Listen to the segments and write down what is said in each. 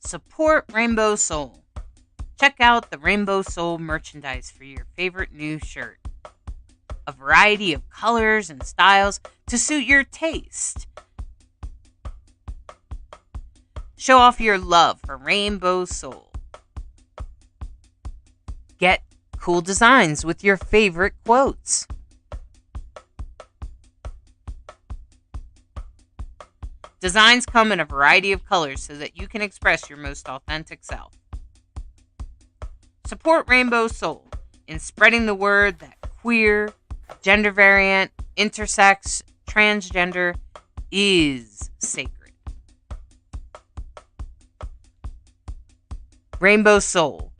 Support Rainbow Soul. Check out the Rainbow Soul merchandise for your favorite new shirt. A variety of colors and styles to suit your taste. Show off your love for Rainbow Soul. Get cool designs with your favorite quotes. Designs come in a variety of colors so that you can express your most authentic self. Support Rainbow Soul in spreading the word that queer, gender variant, intersex, transgender is sacred. Rainbow Soul,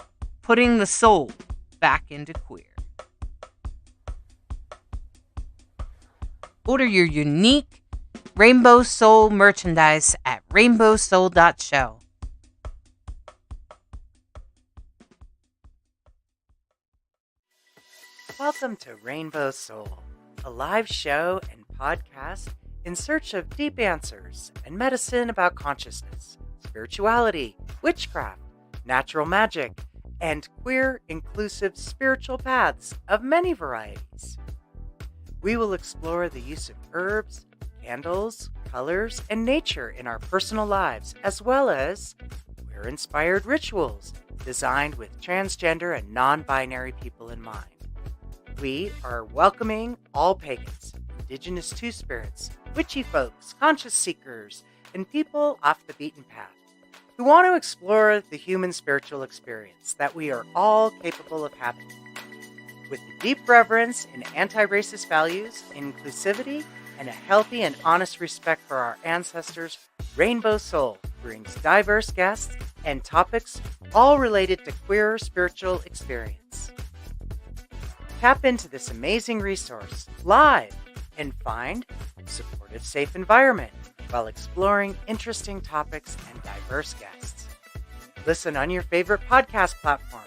putting the soul back into queer. Order your unique Rainbow Soul merchandise at rainbowsoul.show. Welcome to Rainbow Soul, a live show and podcast in search of deep answers and medicine about consciousness, spirituality, witchcraft, natural magic, and queer, inclusive spiritual paths of many varieties. We will explore the use of herbs, candles, colors, and nature in our personal lives, as well as queer-inspired rituals designed with transgender and non-binary people in mind. We are welcoming all pagans, indigenous two-spirits, witchy folks, conscious seekers, and people off the beaten path who want to explore the human spiritual experience that we are all capable of having. With a deep reverence in anti-racist values, inclusivity, and a healthy and honest respect for our ancestors, Rainbow Soul brings diverse guests and topics all related to queer spiritual experience. Tap into this amazing resource live and find a supportive, safe environment while exploring interesting topics and diverse guests. Listen on your favorite podcast platform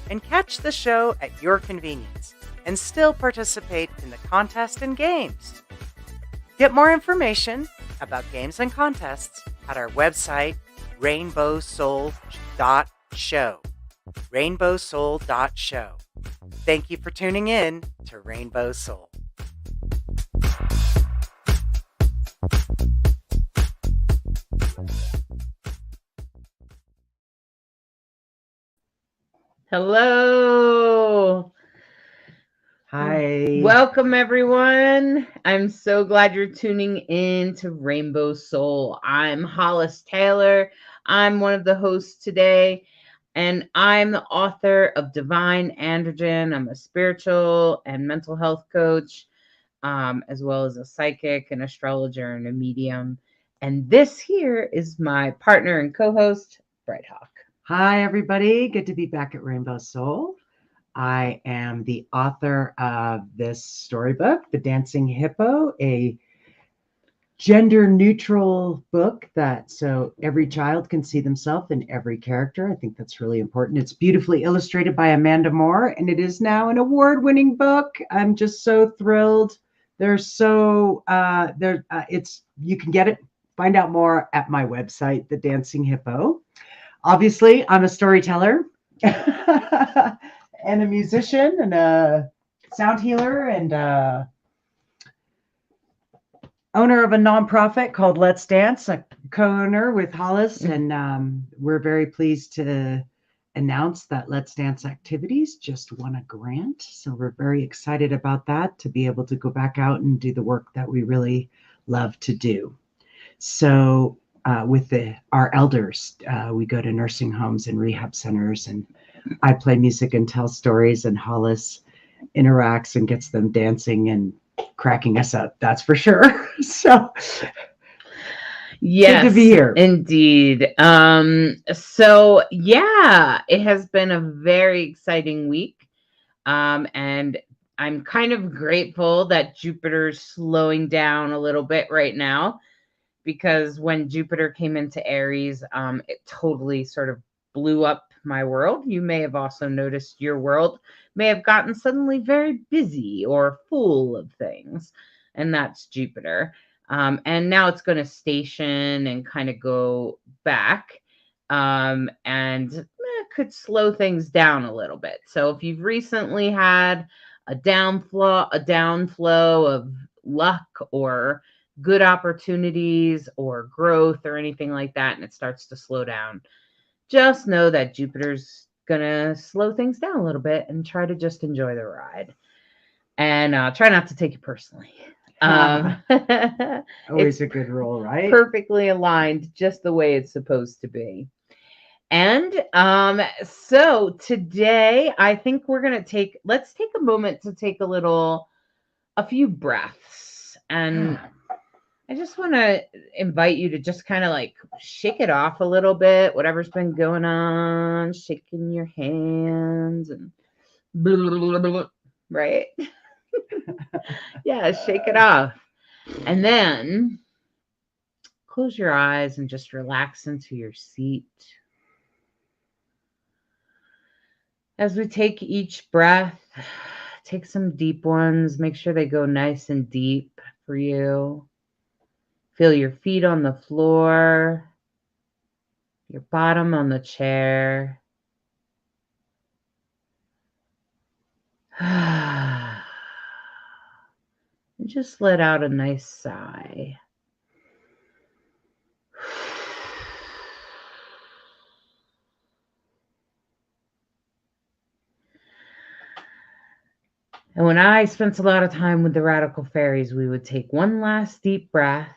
and catch the show at your convenience and still participate in the contest and games. Get more information about games and contests at our website, rainbowsoul.show. rainbowsoul.show. Thank you for tuning in to Rainbow Soul. Hello. Hi. Welcome, everyone. I'm so glad you're tuning in to Rainbow Soul. I'm Hollis Taylor. I'm one of the hosts today, and I'm the author of Divine Androgen. I'm a spiritual and mental health coach, as well as a psychic, an astrologer, and a medium. And this here is my partner and co-host, Bright Hawk. Hi, everybody. Good to be back at Rainbow Soul. I am the author of this storybook, The Dancing Hippo, a gender-neutral book that so every child can see themselves in every character. I think that's really important. It's beautifully illustrated by Amanda Moore, and it is now an award-winning book. I'm just so thrilled. You can get it, find out more at my website, The Dancing Hippo. Obviously, I'm a storyteller. And a musician and a sound healer and owner of a nonprofit called Let's Dance, a co-owner with Hollis. And we're very pleased to announce that Let's Dance Activities just won a grant. So we're very excited about that, to be able to go back out and do the work that we really love to do. So with our elders, we go to nursing homes and rehab centers, and I play music and tell stories, and Hollis interacts and gets them dancing and cracking us up. That's for sure. So yes, good to be here. Indeed. So yeah, it has been a very exciting week. And I'm kind of grateful that Jupiter's slowing down a little bit right now, because when Jupiter came into Aries, it totally sort of blew up my world. You may have also noticed your world may have gotten suddenly very busy or full of things, and that's Jupiter. And now it's going to station and kind of go back. and could slow things down a little bit. So if you've recently had a downflow of luck or good opportunities or growth or anything like that, and it starts to slow down, just know that Jupiter's gonna slow things down a little bit and try to just enjoy the ride, and try not to take it personally. Always a good rule, right? Perfectly aligned, just the way it's supposed to be. And so today I think we're gonna let's take a moment to take a few breaths, and I just want to invite you to just kind of like shake it off a little bit, whatever's been going on, shaking your hands and blah, blah, blah, blah, right? Yeah, shake it off. And then close your eyes and just relax into your seat. As we take each breath, take some deep ones. Make sure they go nice and deep for you. Feel your feet on the floor, your bottom on the chair. And just let out a nice sigh. And when I spent a lot of time with the radical fairies, we would take one last deep breath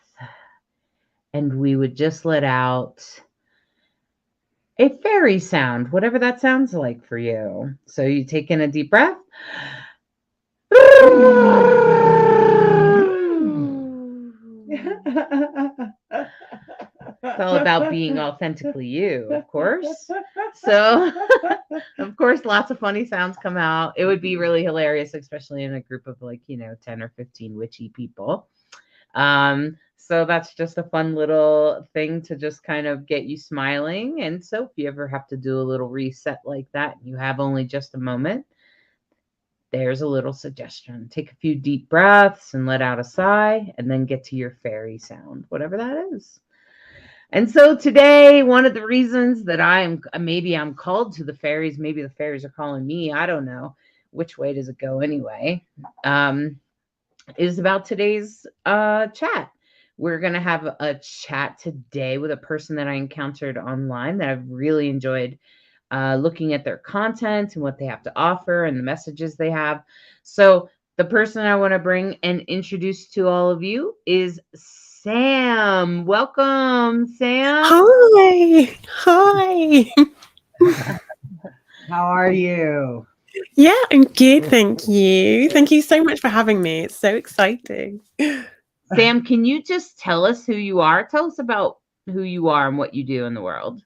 and we would just let out a fairy sound, whatever that sounds like for you. So you take in a deep breath. It's all about being authentically you, of course. So, of course, lots of funny sounds come out. It would be really hilarious, especially in a group of 10 or 15 witchy people. So that's just a fun little thing to just kind of get you smiling. And so if you ever have to do a little reset like that, you have only just a moment, there's a little suggestion. Take a few deep breaths and let out a sigh, and then get to your fairy sound, whatever that is. And so today, one of the reasons that I'm called to the fairies, maybe the fairies are calling me, I don't know which way does it go anyway, is about today's chat. We're going to have a chat today with a person that I encountered online that I've really enjoyed looking at their content and what they have to offer and the messages they have. So the person I want to bring and introduce to all of you is Sam. Welcome, Sam. Hi. Hi. How are you? Yeah, I'm good. Thank you. Thank you so much for having me. It's so exciting. Sam, can you just tell us who you are? Tell us about who you are and what you do in the world.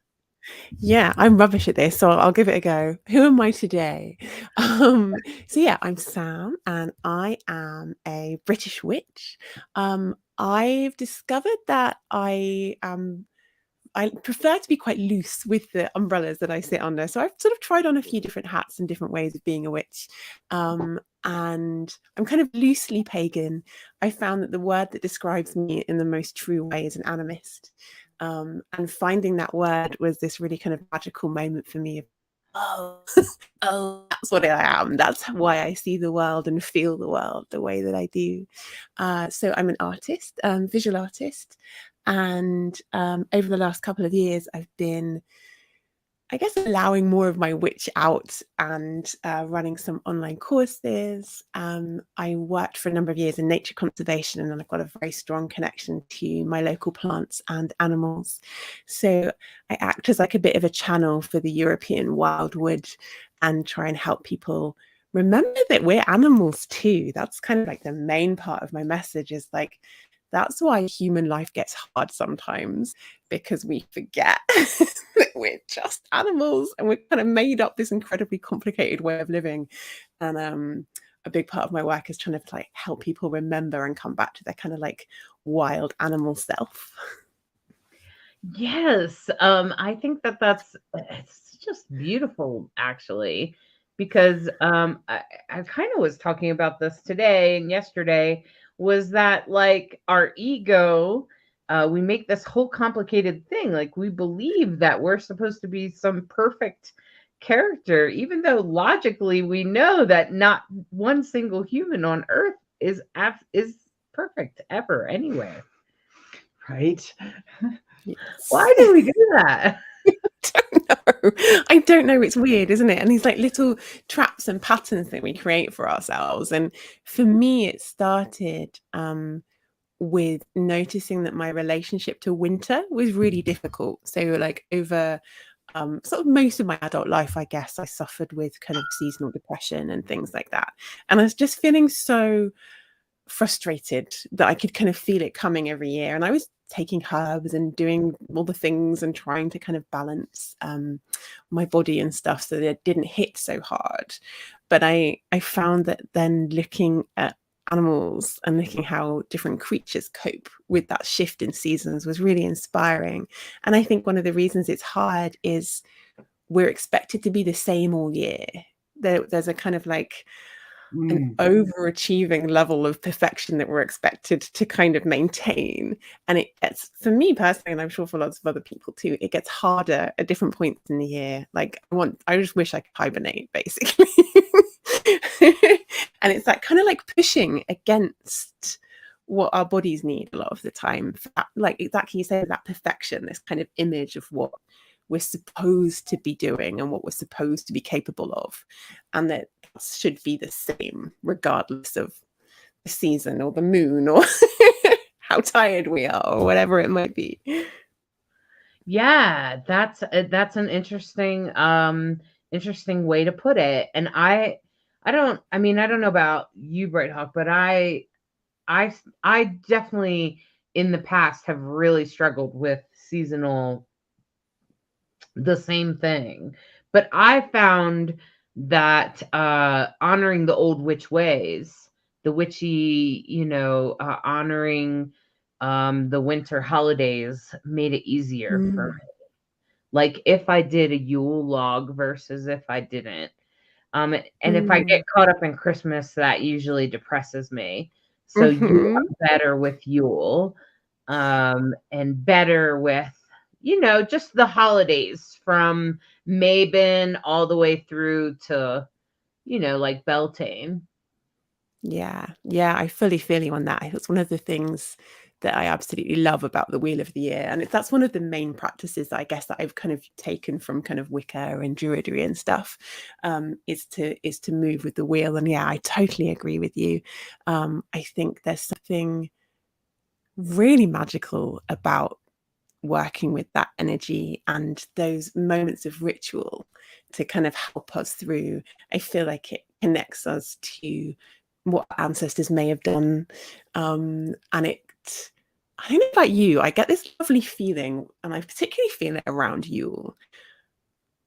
Yeah, I'm rubbish at this, so I'll give it a go. Who am I today? So yeah, I'm Sam, and I am a British witch. I've discovered that I prefer to be quite loose with the umbrellas that I sit under. So I've sort of tried on a few different hats and different ways of being a witch. And I'm kind of loosely pagan. I found that the word that describes me in the most true way is an animist. And finding that word was this really kind of magical moment for me. Oh, that's what I am. That's why I see the world and feel the world the way that I do. So I'm an artist, visual artist. And over the last couple of years, I've been, I guess, allowing more of my witch out and running some online courses. I worked for a number of years in nature conservation, and I've got a very strong connection to my local plants and animals. So I act as like a bit of a channel for the European wildwood and try and help people remember that we're animals too. That's kind of like the main part of my message, is like, that's why human life gets hard sometimes, because we forget that we're just animals and we've kind of made up this incredibly complicated way of living. And a big part of my work is trying to like help people remember and come back to their kind of like wild animal self. Yes, I think it's just beautiful, actually, because I kind of was talking about this today and yesterday, was that like our ego we make this whole complicated thing. Like we believe that we're supposed to be some perfect character, even though logically we know that not one single human on Earth is perfect ever anyway. Right? Yes. Why do we do that? I don't know. It's weird, isn't it? And these like little traps and patterns that we create for ourselves. And for me, it started with noticing that my relationship to winter was really difficult. So like over sort of most of my adult life, I guess, I suffered with kind of seasonal depression and things like that. And I was just feeling so frustrated that I could kind of feel it coming every year. And I was taking herbs and doing all the things and trying to kind of balance my body and stuff so that it didn't hit so hard. But I found that then looking at animals and looking how different creatures cope with that shift in seasons was really inspiring. And I think one of the reasons it's hard is we're expected to be the same all year. There's a kind of like an overachieving level of perfection that we're expected to kind of maintain. And it gets, for me personally, and I'm sure for lots of other people too, it gets harder at different points in the year. Like I just wish I could hibernate, basically. And it's that kind of like pushing against what our bodies need a lot of the time. Like exactly you say, that perfection, this kind of image of what we're supposed to be doing and what we're supposed to be capable of. And that should be the same regardless of the season or the moon or how tired we are or whatever it might be. Yeah, that's an interesting way to put it. And I don't know about you, Bright Hawk, but I definitely in the past have really struggled with seasonal, the same thing. But I found that honoring the old witch ways, the witchy, honoring the winter holidays made it easier for me. Like if I did a Yule log versus if I didn't. And if I get caught up in Christmas, that usually depresses me. So you are better with Yule, and better with, just the holidays from Mabon all the way through to, like Beltane. Yeah, I fully feel you on that. It's one of the things that I absolutely love about the Wheel of the Year. And that's one of the main practices that I guess that I've kind of taken from kind of Wicca and Druidry and stuff, is to move with the wheel. And yeah, I totally agree with you. I think there's something really magical about working with that energy and those moments of ritual to kind of help us through. I feel like it connects us to what ancestors may have done. And I don't know about you, I get this lovely feeling, and I particularly feel it around Yule.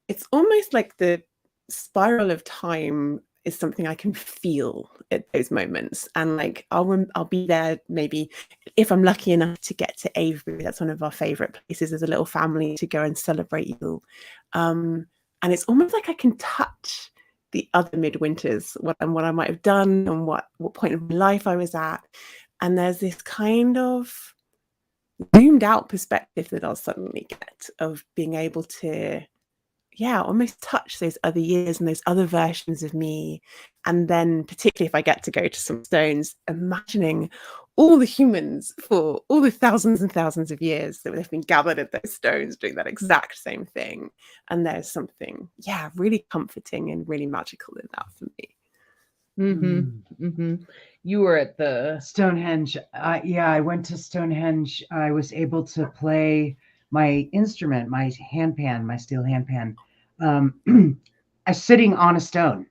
It's almost like the spiral of time is something I can feel at those moments. And like, I'll be there maybe if I'm lucky enough to get to Avebury. That's one of our favorite places as a little family to go and celebrate Yule. And it's almost like I can touch the other midwinters, what I might have done and what point of my life I was at. And there's this kind of zoomed out perspective that I'll suddenly get of being able to, almost touch those other years and those other versions of me. And then particularly if I get to go to some stones, imagining all the humans for all the thousands and thousands of years that have been gathered at those stones doing that exact same thing. And there's something, really comforting and really magical in that for me. You were at the Stonehenge. I went to Stonehenge. I was able to play my instrument, my handpan, my steel handpan, sitting on a stone.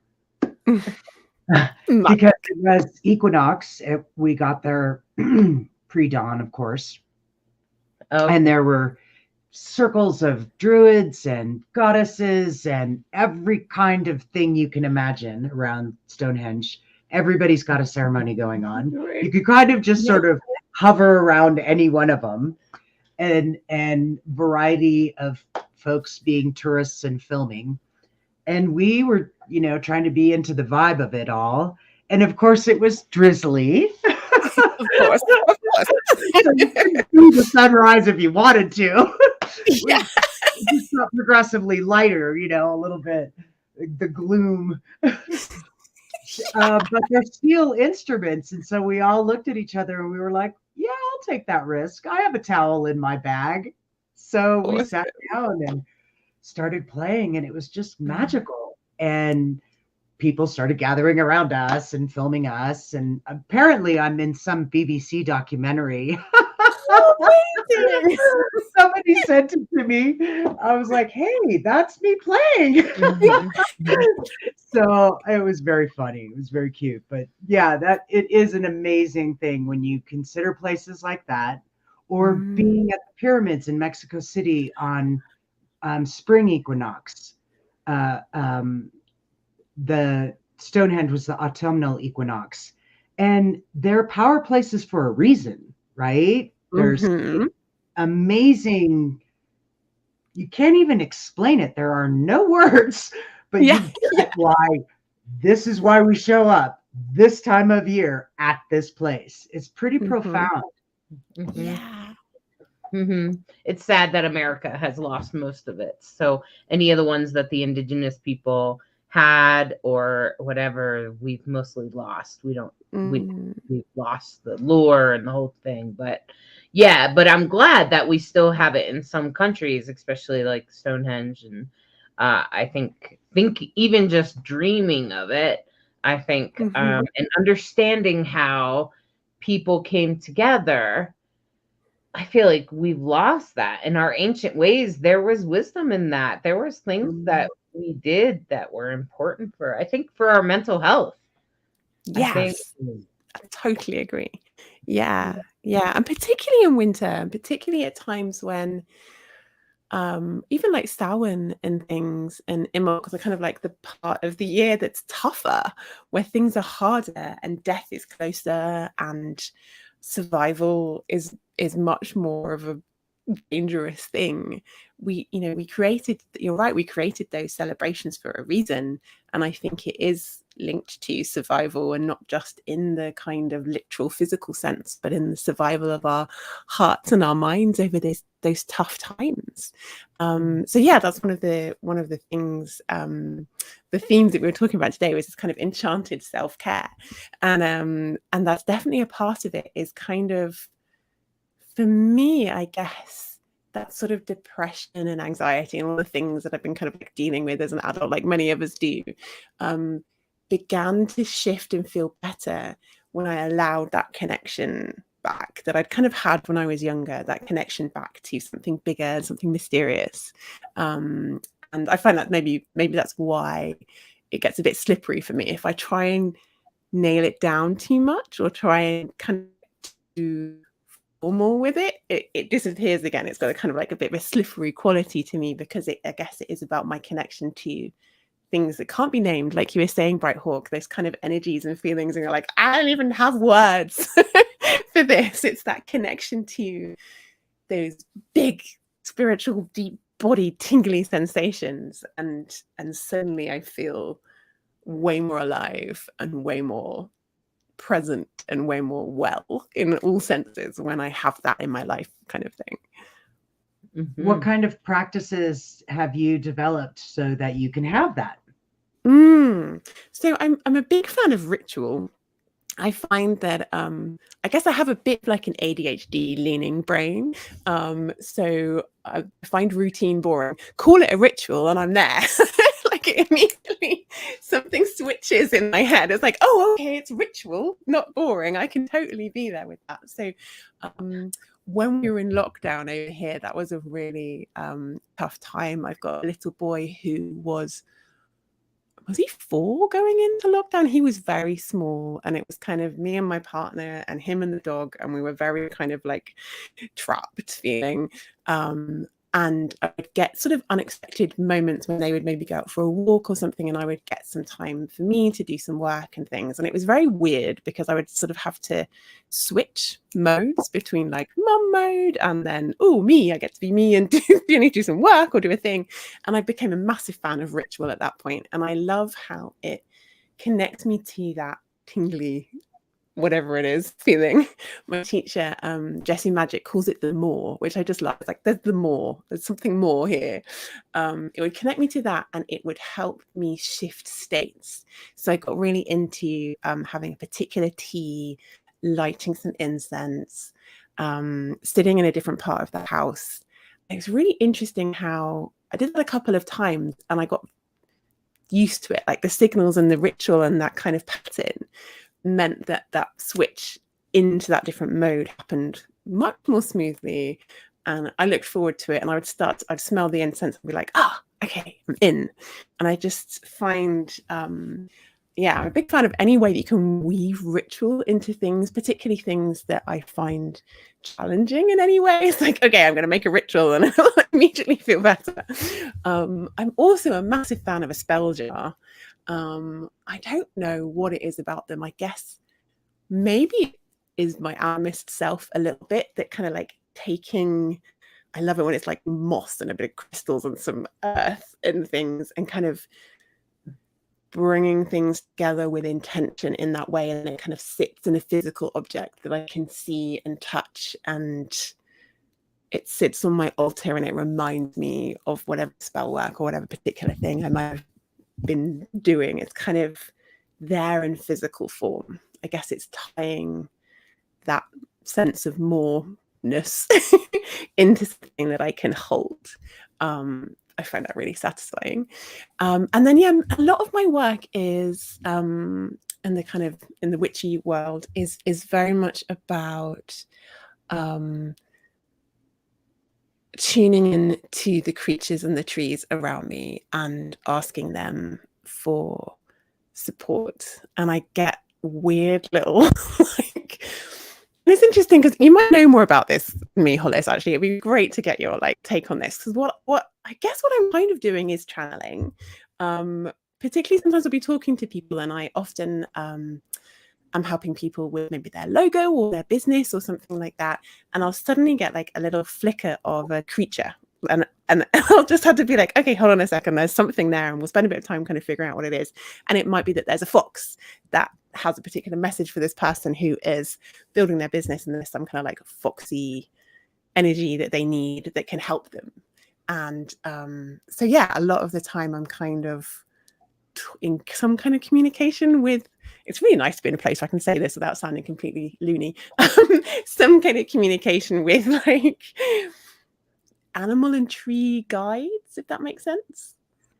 Because it was equinox. We got there pre-dawn, of course. And there were circles of druids and goddesses and every kind of thing you can imagine around Stonehenge. Everybody's got a ceremony going on. Right. You could kind of just sort of hover around any one of them, and variety of folks being tourists and filming. And we were, trying to be into the vibe of it all. And of course it was drizzly. Of course, of course. So you couldn't see the sunrise if you wanted to. Yeah. It just got progressively lighter, a little bit, the gloom. But they're steel instruments. And so we all looked at each other and we were like, yeah, I'll take that risk. I have a towel in my bag. So we Awesome. sat down and started playing, and it was just magical. And people started gathering around us and filming us. And apparently I'm in some BBC documentary. Amazing. Somebody sent it to me. I was like, hey, that's me playing. So it was very funny. It was very cute. But yeah, that it is an amazing thing when you consider places like that, or being at the pyramids in Mexico City on spring equinox. The Stonehenge was the autumnal equinox, and they're power places for a reason, right? There's amazing, you can't even explain it. There are no words, but you get why this is why we show up this time of year at this place. It's pretty profound. Yeah. It's sad that America has lost most of it. So any of the ones that the indigenous people had or whatever, we've mostly lost. We don't, we've lost the lure and the whole thing. But yeah, but I'm glad that we still have it in some countries, especially like Stonehenge. And I think even just dreaming of it, I think, and understanding how people came together, I feel like we've lost that. In our ancient ways, there was wisdom in that. There was things that we did that were important for, I think, for our mental health. Yes, I totally agree. Yeah. And particularly in winter, and particularly at times when even like Samhain and things and Imbolc are kind of like the part of the year that's tougher, where things are harder and death is closer and survival is much more of a dangerous thing. We created, you're right, we created those celebrations for a reason, and I think it is linked to survival, and not just in the kind of literal physical sense, but in the survival of our hearts and our minds over those tough times. So yeah, that's one of the things, the themes that we were talking about today was this kind of enchanted self-care, and that's definitely a part of it, is kind of, for me, I guess, that sort of depression and anxiety and all the things that I've been kind of like dealing with as an adult, like many of us do, began to shift and feel better when I allowed that connection back that I'd kind of had when I was younger, that connection back to something bigger, something mysterious. And I find that maybe that's why it gets a bit slippery for me. If I try and nail it down too much, or try and kind of do formal with it, it disappears again. It's got a kind of like a bit of a slippery quality to me, because I guess it is about my connection to things that can't be named, like you were saying, Bright Hawk, those kind of energies and feelings, and you're like, I don't even have words for this. It's that connection to those big spiritual, deep body tingly sensations, and suddenly I feel way more alive and way more present and way more well in all senses when I have that in my life, kind of thing. What kind of practices have you developed so that you can have that? So I'm a big fan of ritual. I find that I guess I have a bit like an ADHD leaning brain. So I find routine boring. Call it a ritual and I'm there. Like immediately something switches in my head. It's like, oh, okay, it's ritual, not boring. I can totally be there with that. So when we were in lockdown over here, that was a really tough time. I've got a little boy who was he 4 going into lockdown? He was very small, and it was kind of me and my partner and him and the dog, and we were very kind of like trapped feeling. And I would get sort of unexpected moments when they would maybe go out for a walk or something, and I would get some time for me to do some work and things. And it was very weird because I would sort of have to switch modes between like mum mode and then, oh, me, I get to be me and do some work or do a thing. And I became a massive fan of ritual at that point. And I love how it connects me to that tingly whatever it is feeling. My teacher, Jessie Magic, calls it the more, which I just love. It's like, there's the more, there's something more here. It would connect me to that, and it would help me shift states. So I got really into having a particular tea, lighting some incense, sitting in a different part of the house. It was really interesting how I did that a couple of times, and I got used to it. Like the signals and the ritual and that kind of pattern meant that that switch into that different mode happened much more smoothly, and I looked forward to it. And I'd smell the incense and be like, okay, I'm in. And I just find I'm a big fan of any way that you can weave ritual into things, particularly things that I find challenging in any way. It's like, okay, I'm going to make a ritual and I'll immediately feel better. I'm also a massive fan of a spell jar. I don't know what it is about them. I guess maybe it is my animist self a little bit, that kind of like taking, I love it when it's like moss and a bit of crystals and some earth and things, and kind of bringing things together with intention in that way, and it kind of sits in a physical object that I can see and touch, and it sits on my altar, and it reminds me of whatever spell work or whatever particular thing I might have been doing. It's kind of there in physical form. I guess it's tying that sense of moreness into something that I can hold. I find that really satisfying. And then, a lot of my work is, in the witchy world, is very much about tuning in to the creatures and the trees around me and asking them for support. And I get weird little like, it's interesting because you might know more about this than me, Hollis. Actually, it'd be great to get your take on this, because what I guess what I'm kind of doing is channeling. Particularly sometimes I'll be talking to people, and I often I'm helping people with maybe their logo or their business or something like that, and I'll suddenly get like a little flicker of a creature, and I'll just have to be like, okay, hold on a second, there's something there, and we'll spend a bit of time kind of figuring out what it is. And it might be that there's a fox that has a particular message for this person who is building their business, and there's some kind of like foxy energy that they need that can help them. And so a lot of the time I'm kind of in some kind of communication with, it's really nice to be in a place where I can say this without sounding completely loony, some kind of communication with like animal and tree guides, if that makes sense.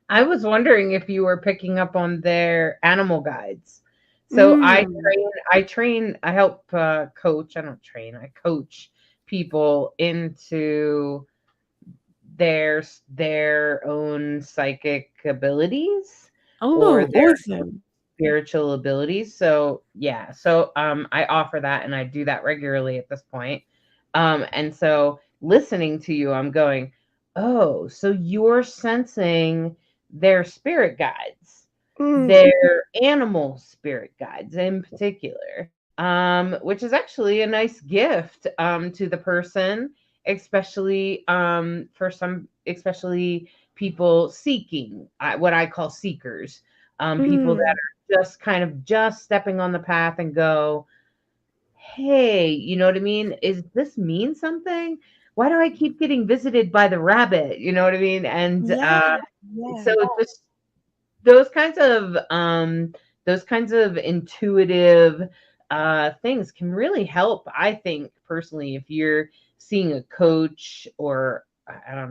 I was wondering if you were picking up on their animal guides. So I help coach. I don't train. I coach people into their own psychic abilities or their awesome spiritual abilities. So I offer that, and I do that regularly at this point. And so listening to you, I'm going, oh, so you're sensing their spirit guides. Their animal spirit guides in particular, which is actually a nice gift to the person, especially people seeking, what I call seekers, people that are just stepping on the path and go, hey, you know what I mean? Is this mean something? Why do I keep getting visited by the rabbit? You know what I mean? And so just those kinds of intuitive things can really help. I think personally, if you're seeing a coach, or I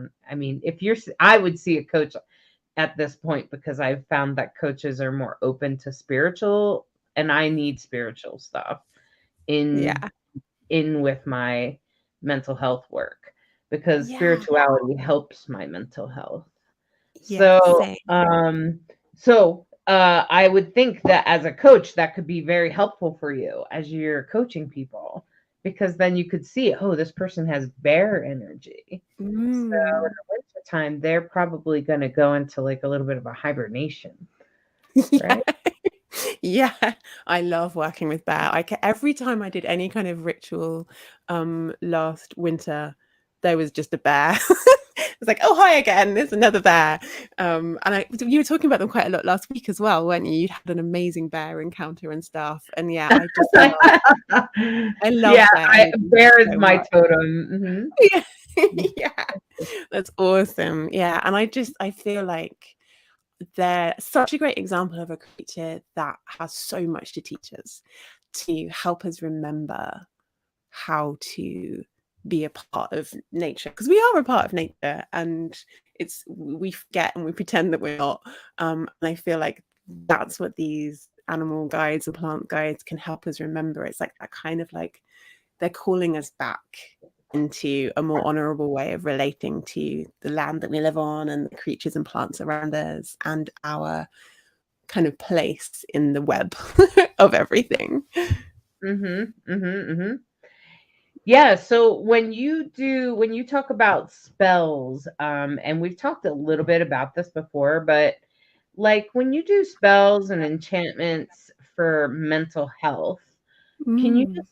would see a coach at this point, because I've found that coaches are more open to spiritual, and I need spiritual stuff in with my mental health work, because spirituality helps my mental health. So I would think that as a coach, that could be very helpful for you as you're coaching people, because then you could see, oh, this person has bear energy. So in the winter time, they're probably going to go into like a little bit of a hibernation. Right? Yeah, I love working with bear. Every time I did any kind of ritual last winter, there was just a bear It's like, oh, hi again, there's another bear. You were talking about them quite a lot last week as well, weren't you? You had an amazing bear encounter and stuff. And yeah, I love Yeah, their energy bear is so my much. totem. Yeah. Yeah, that's awesome. Yeah, and I feel like they're such a great example of a creature that has so much to teach us, to help us remember how to be a part of nature, because we are a part of nature, and we forget and we pretend that we're not. And I feel like that's what these animal guides and plant guides can help us remember. It's like that kind of like they're calling us back into a more honorable way of relating to the land that we live on and the creatures and plants around us and our kind of place in the web of everything. Yeah, so when you talk about spells, and we've talked a little bit about this before, but like when you do spells and enchantments for mental health, can you just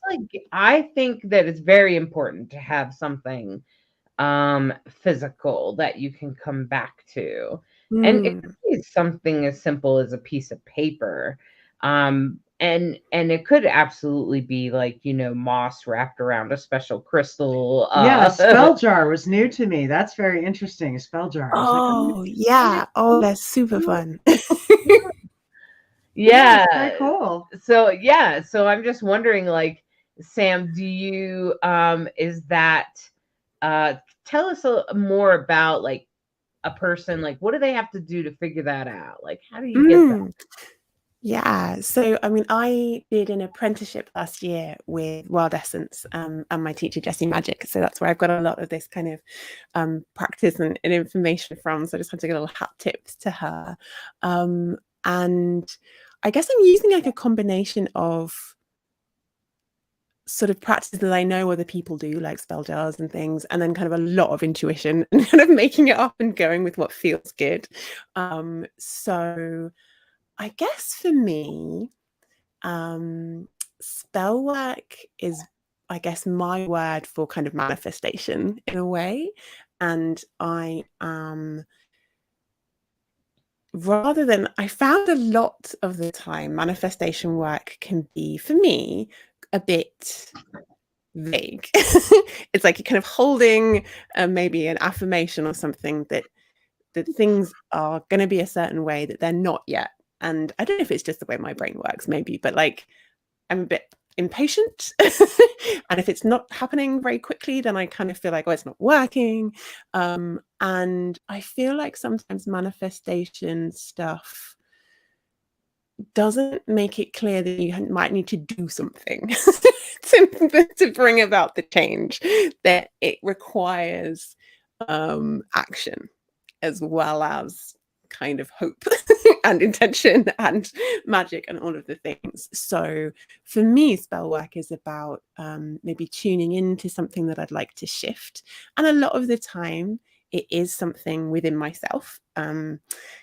I think that it's very important to have something physical that you can come back to. And it could be something as simple as a piece of paper. And it could absolutely be like, moss wrapped around a special crystal. Yeah, a spell jar was new to me. That's very interesting. A spell jar. I was like, Oh, yeah. Oh, that's super fun. Yeah. Very cool. So I'm just wondering, like, Sam, do you is that tell us more about like a person, like what do they have to do to figure that out? Like how do you get that? Yeah, so I mean, I did an apprenticeship last year with Wild Essence and my teacher Jessie Magic. So that's where I've got a lot of this kind of practice and information from. So I just had to get a little hat tips to her. And I guess I'm using like a combination of sort of practices that I know other people do, like spell jars and things, and then kind of a lot of intuition and kind of making it up and going with what feels good. So I guess for me, spell work is, I guess, my word for kind of manifestation in a way. And I found a lot of the time manifestation work can be, for me, a bit vague. It's like you're kind of holding maybe an affirmation or something that things are going to be a certain way that they're not yet. And I don't know if it's just the way my brain works, maybe, but like I'm a bit impatient. And if it's not happening very quickly, then I kind of feel like, oh, it's not working. And I feel like sometimes manifestation stuff doesn't make it clear that you might need to do something to bring about the change, that it requires action as well as kind of hope and intention and magic and all of the things. So for me, spell work is about maybe tuning into something that I'd like to shift. And a lot of the time it is something within myself. I'm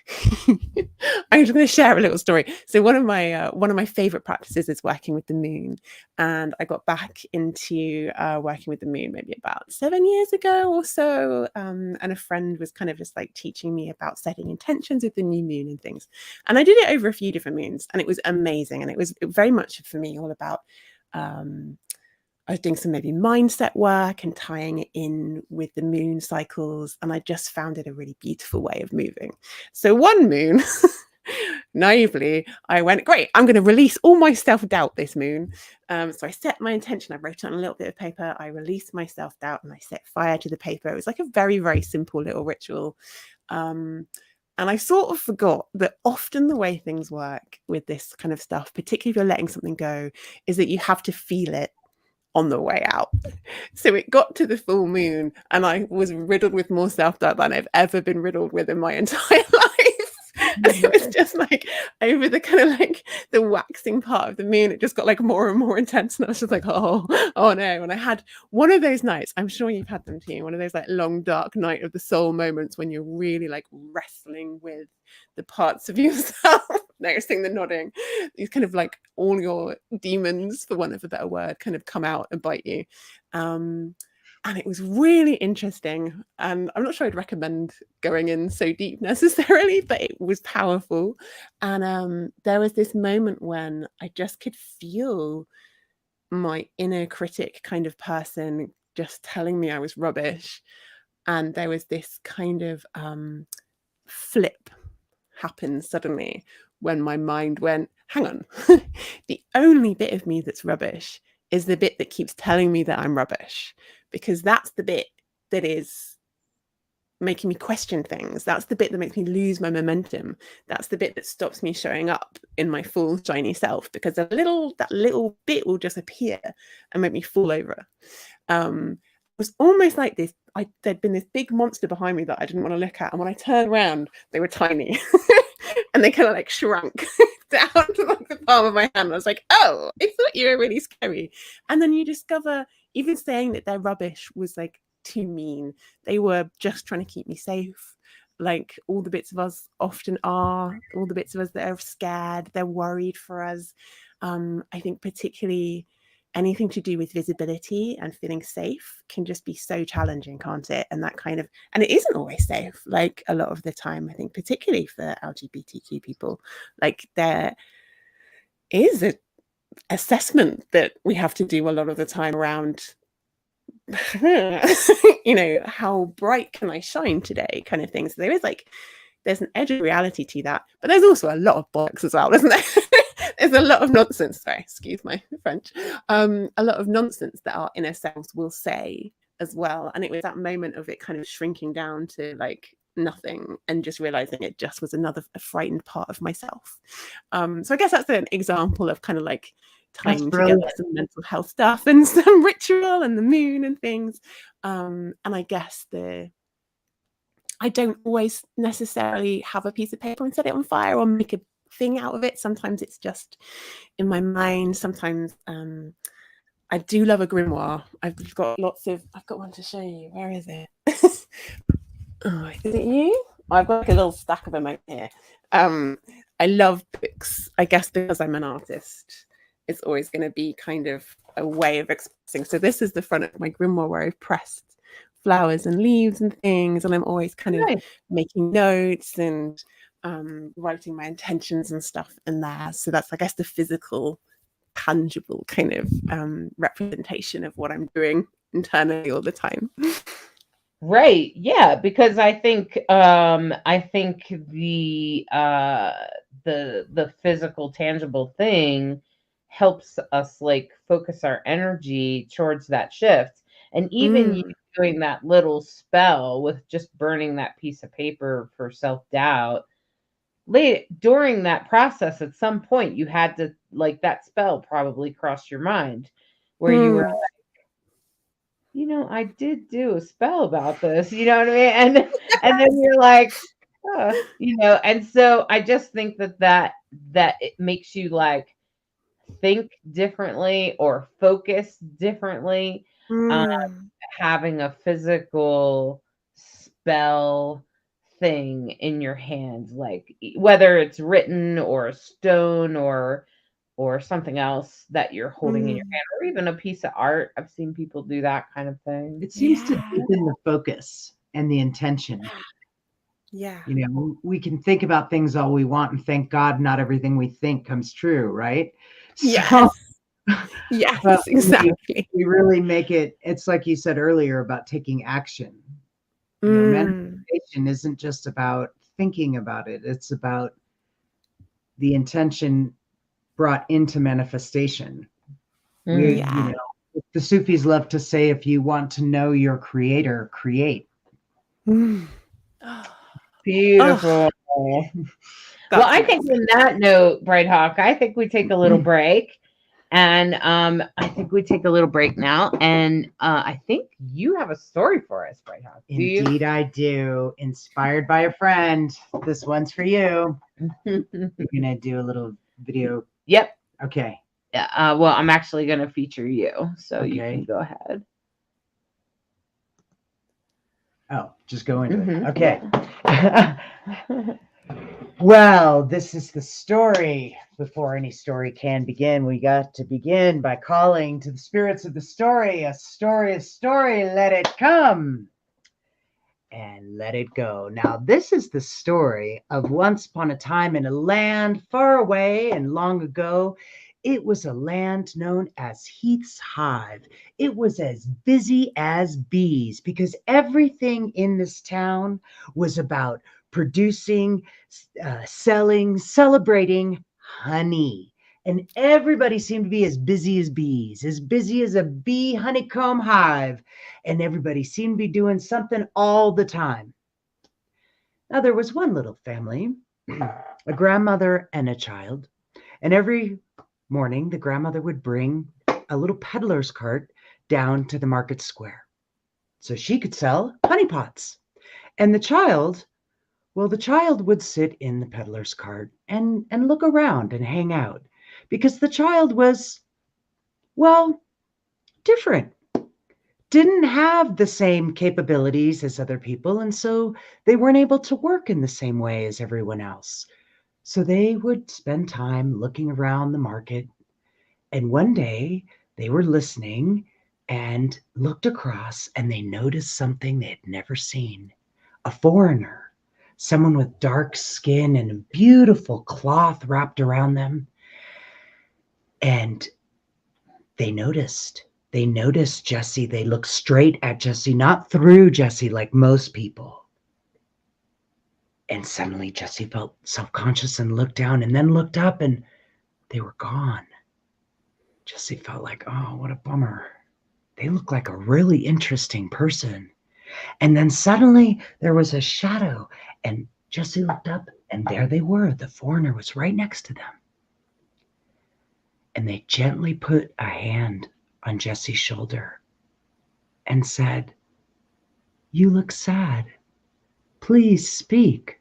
just going to share a little story. So one of my favorite practices is working with the moon, and I got back into working with the moon maybe about 7 years ago or so. And a friend was kind of just like teaching me about setting intentions with the new moon and things. And I did it over a few different moons, and it was amazing. And it was very much for me all about I was doing some maybe mindset work and tying it in with the moon cycles. And I just found it a really beautiful way of moving. So one moon, naively, I went, great, I'm going to release all my self-doubt this moon. So I set my intention. I wrote it on a little bit of paper. I released my self-doubt and I set fire to the paper. It was like a very, very simple little ritual. And I sort of forgot that often the way things work with this kind of stuff, particularly if you're letting something go, is that you have to feel it on the way out. So it got to the full moon and I was riddled with more self-doubt than I've ever been riddled with in my entire life. And it was just like over the kind of like the waxing part of the moon, it just got like more and more intense. And I was just like, oh no. And I had one of those nights, I'm sure you've had them too, one of those like long, dark night of the soul moments when you're really like wrestling with the parts of yourself, noticing the nodding, these kind of like all your demons, for want of a better word, kind of come out and bite you. And it was really interesting. And I'm not sure I'd recommend going in so deep necessarily, but it was powerful. And there was this moment when I just could feel my inner critic kind of person just telling me I was rubbish. And there was this kind of flip happened suddenly when my mind went, hang on, the only bit of me that's rubbish is the bit that keeps telling me that I'm rubbish, because that's the bit that is making me question things. That's the bit that makes me lose my momentum. That's the bit that stops me showing up in my full shiny self, because that little bit will just appear and make me fall over. It was almost like this. There'd been this big monster behind me that I didn't want to look at, and when I turned around, they were tiny, and they kind of like shrunk down to like the palm of my hand. I was like, "Oh, I thought you were really scary." And then you discover even saying that they're rubbish was like too mean. They were just trying to keep me safe. Like all the bits of us often are. All the bits of us that are scared, they're worried for us. I think particularly anything to do with visibility and feeling safe can just be so challenging, can't it? And it isn't always safe. Like a lot of the time, I think, particularly for LGBTQ people, like there is an assessment that we have to do a lot of the time around, how bright can I shine today, kind of thing. So there's an edge of reality to that, but there's also a lot of bollocks as well, isn't there? There's a lot of nonsense. Sorry, excuse my French. A lot of nonsense that our inner selves will say as well. And it was that moment of it kind of shrinking down to like nothing and just realizing it just was a frightened part of myself. So I guess that's an example of kind of like tying together some mental health stuff and some ritual and the moon and things. And I guess I don't always necessarily have a piece of paper and set it on fire or make a thing out of it. Sometimes it's just in my mind. Sometimes I do love a grimoire. I've got one to show you. Where is it? Oh, is it you? I've got like a little stack of them out here. I love books. I guess because I'm an artist, it's always going to be kind of a way of expressing. So this is the front of my grimoire where I've pressed flowers and leaves and things, and I'm always kind of making notes and writing my intentions and stuff in there. So that's, I guess, the physical, tangible kind of representation of what I'm doing internally all the time. Right. Yeah, because I think the physical, tangible thing helps us like focus our energy towards that shift. And even you doing that little spell with just burning that piece of paper for self-doubt, during that process, at some point you had to, like, that spell probably crossed your mind where you were like, I did do a spell about this, you know what I mean? And then you're like, and so I just think that it makes you like think differently or focus differently. Having a physical spell thing in your hand, like whether it's written or a stone or something else that you're holding in your hand, or even a piece of art. I've seen people do that kind of thing. It seems to deepen the focus and the intention. Yeah. We can think about things all we want, and thank God not everything we think comes true, right? Yes. Yes, exactly. We really make it's like you said earlier about taking action. Manifestation isn't just about thinking about it. It's about the intention brought into manifestation. The Sufis love to say, if you want to know your creator, create. Beautiful. Well, I think on that note, Bright Hawk, I think we take a little break. And I think we take a little break now. And I think you have a story for us, Bright Hawk. Indeed, I do. Inspired by a friend. This one's for you. You're going to do a little video. Yep. Okay. Yeah. Well, I'm actually going to feature you. So you can go ahead. Oh, just go into it. Okay. Well, this is the story. Before any story can begin, we got to begin by calling to the spirits of the story. A story, let it come and let it go. Now, this is the story of once upon a time in a land far away and long ago. It was a land known as Heath's Hive. It was as busy as bees because everything in this town was about producing, selling, celebrating honey. And everybody seemed to be as busy as bees, as busy as a bee honeycomb hive. And everybody seemed to be doing something all the time. Now, there was one little family, a grandmother and a child. And every morning, the grandmother would bring a little peddler's cart down to the market square so she could sell honey pots. And the child would sit in the peddler's cart and look around and hang out because the child was, well, different. Didn't have the same capabilities as other people, and so they weren't able to work in the same way as everyone else. So they would spend time looking around the market. And one day they were listening and looked across and they noticed something they had never seen. A foreigner, someone with dark skin and a beautiful cloth wrapped around them. And they noticed Jessie. They looked straight at Jessie, not through Jessie like most people. And suddenly Jessie felt self-conscious and looked down and then looked up and they were gone. Jessie felt like, oh, what a bummer. They look like a really interesting person. And then suddenly there was a shadow and Jessie looked up and there they were. The foreigner was right next to them. And they gently put a hand on Jessie's shoulder and said, "You look sad. Please speak.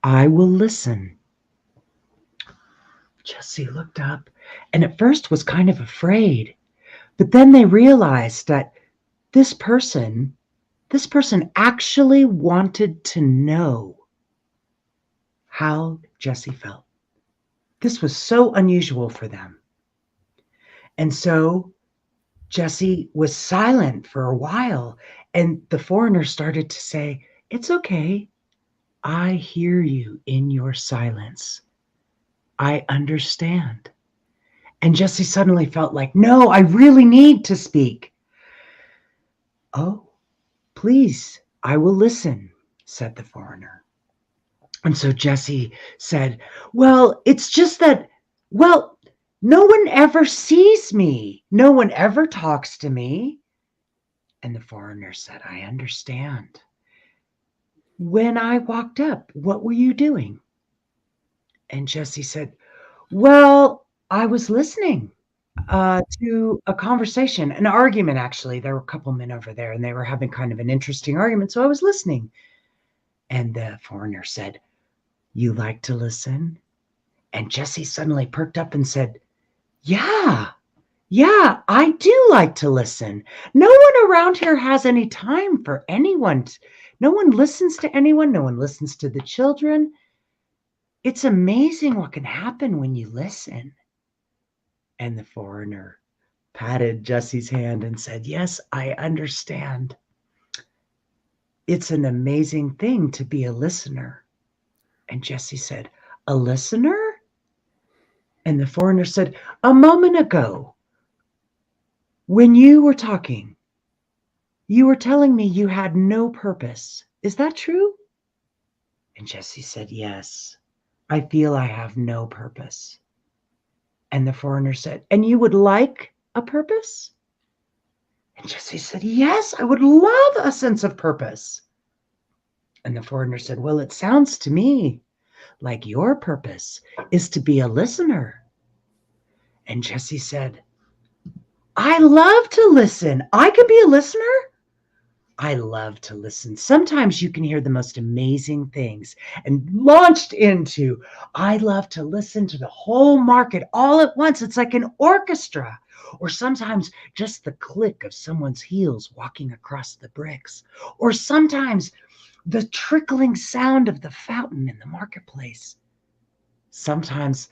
I will listen." Jessie looked up and at first was kind of afraid, but then they realized that this person actually wanted to know how Jessie felt. This was so unusual for them. And so Jessie was silent for a while, and the foreigner started to say, "It's okay. I hear you in your silence. I understand." And Jessie suddenly felt like, no, I really need to speak. "Oh, please, I will listen," said the foreigner. And so Jessie said, "Well, it's just that, well, no one ever sees me. No one ever talks to me." And the foreigner said, "I understand. When I walked up, what were you doing?" And Jessie said, "Well, I was listening to a conversation, an argument, actually. There were a couple men over there, and they were having kind of an interesting argument, so I was listening." And the foreigner said, "You like to listen?" And Jessie suddenly perked up and said, Yeah, I do like to listen. No one around here has any time for anyone. No one listens to anyone. No one listens to the children. It's amazing what can happen when you listen." And the foreigner patted Jessie's hand and said, "Yes, I understand. It's an amazing thing to be a listener." And Jessie said, "A listener?" And the foreigner said, "A moment ago, when you were talking, you were telling me you had no purpose. Is that true?" And Jessie said, "Yes, I feel I have no purpose." And the foreigner said, "And you would like a purpose?" And Jessie said, "Yes, I would love a sense of purpose." And the foreigner said, "Well, it sounds to me like your purpose is to be a listener." And Jessie said, "I love to listen. I could be a listener. I love to listen. Sometimes you can hear the most amazing things." And launched into, "I love to listen to the whole market all at once. It's like an orchestra." Or sometimes just the click of someone's heels walking across the bricks. Or sometimes the trickling sound of the fountain in the marketplace. Sometimes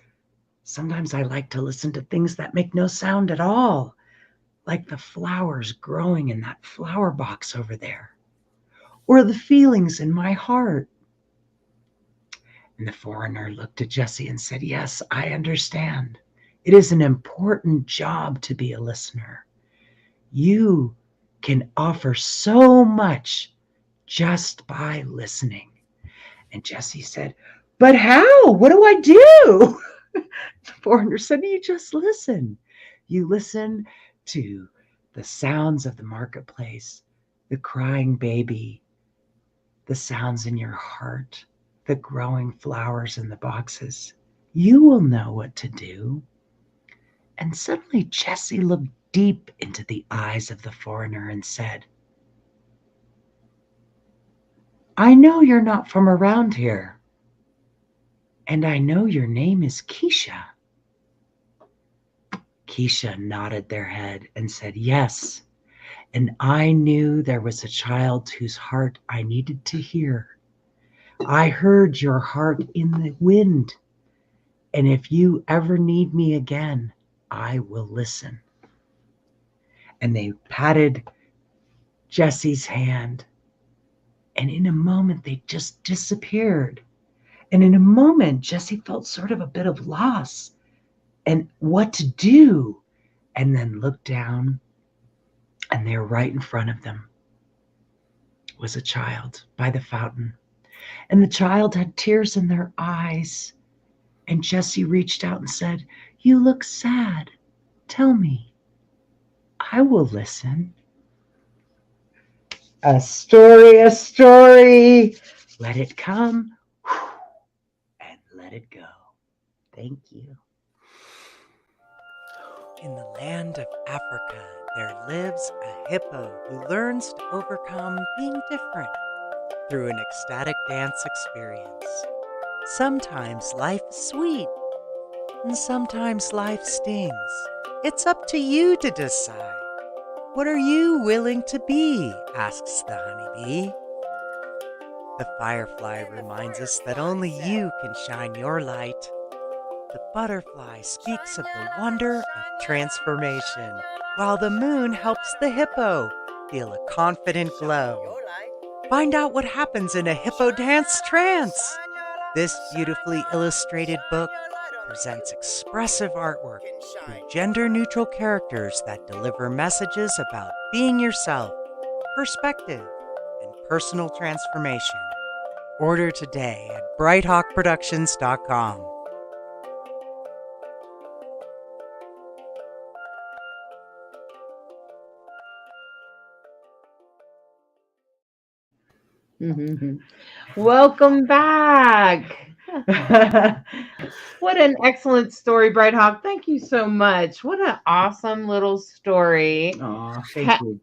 I like to listen to things that make no sound at all, like the flowers growing in that flower box over there, or the feelings in my heart. And the foreigner looked at Jessie and said, yes, I understand. It is an important job to be a listener. You can offer so much just by listening. And Jessie said, but how? What do I do? The foreigner said, you just listen. You listen to the sounds of the marketplace, the crying baby, the sounds in your heart, the growing flowers in the boxes. You will know what to do. And suddenly Jessie looked deep into the eyes of the foreigner and said, I know you're not from around here, and I know your name is Keisha. Keisha nodded their head and said, yes, and I knew there was a child whose heart I needed to hear. I heard your heart in the wind, and if you ever need me again, I will listen. And they patted Jessie's hand, and in a moment they just disappeared. And in a moment, Jessie felt sort of a bit of loss and what to do, and then looked down, and there right in front of them was a child by the fountain. And the child had tears in their eyes. And Jessie reached out and said, you look sad. Tell me. I will listen. A story. Let it come and let it go. Thank you. In the land of Africa, there lives a hippo who learns to overcome being different through an ecstatic dance experience. Sometimes life is sweet, and sometimes life stings. It's up to you to decide. What are you willing to be? Asks the honeybee. The firefly reminds us that only you can shine your light. The butterfly speaks of the wonder of transformation, while the moon helps the hippo feel a confident glow. Find out what happens in a hippo dance trance. This beautifully illustrated book presents expressive artwork through gender-neutral characters that deliver messages about being yourself, perspective, and personal transformation. Order today at BrightHawkProductions.com. Welcome back. What an excellent story, Bright Hawk. Thank you so much. What an awesome little story. Aw, thank you.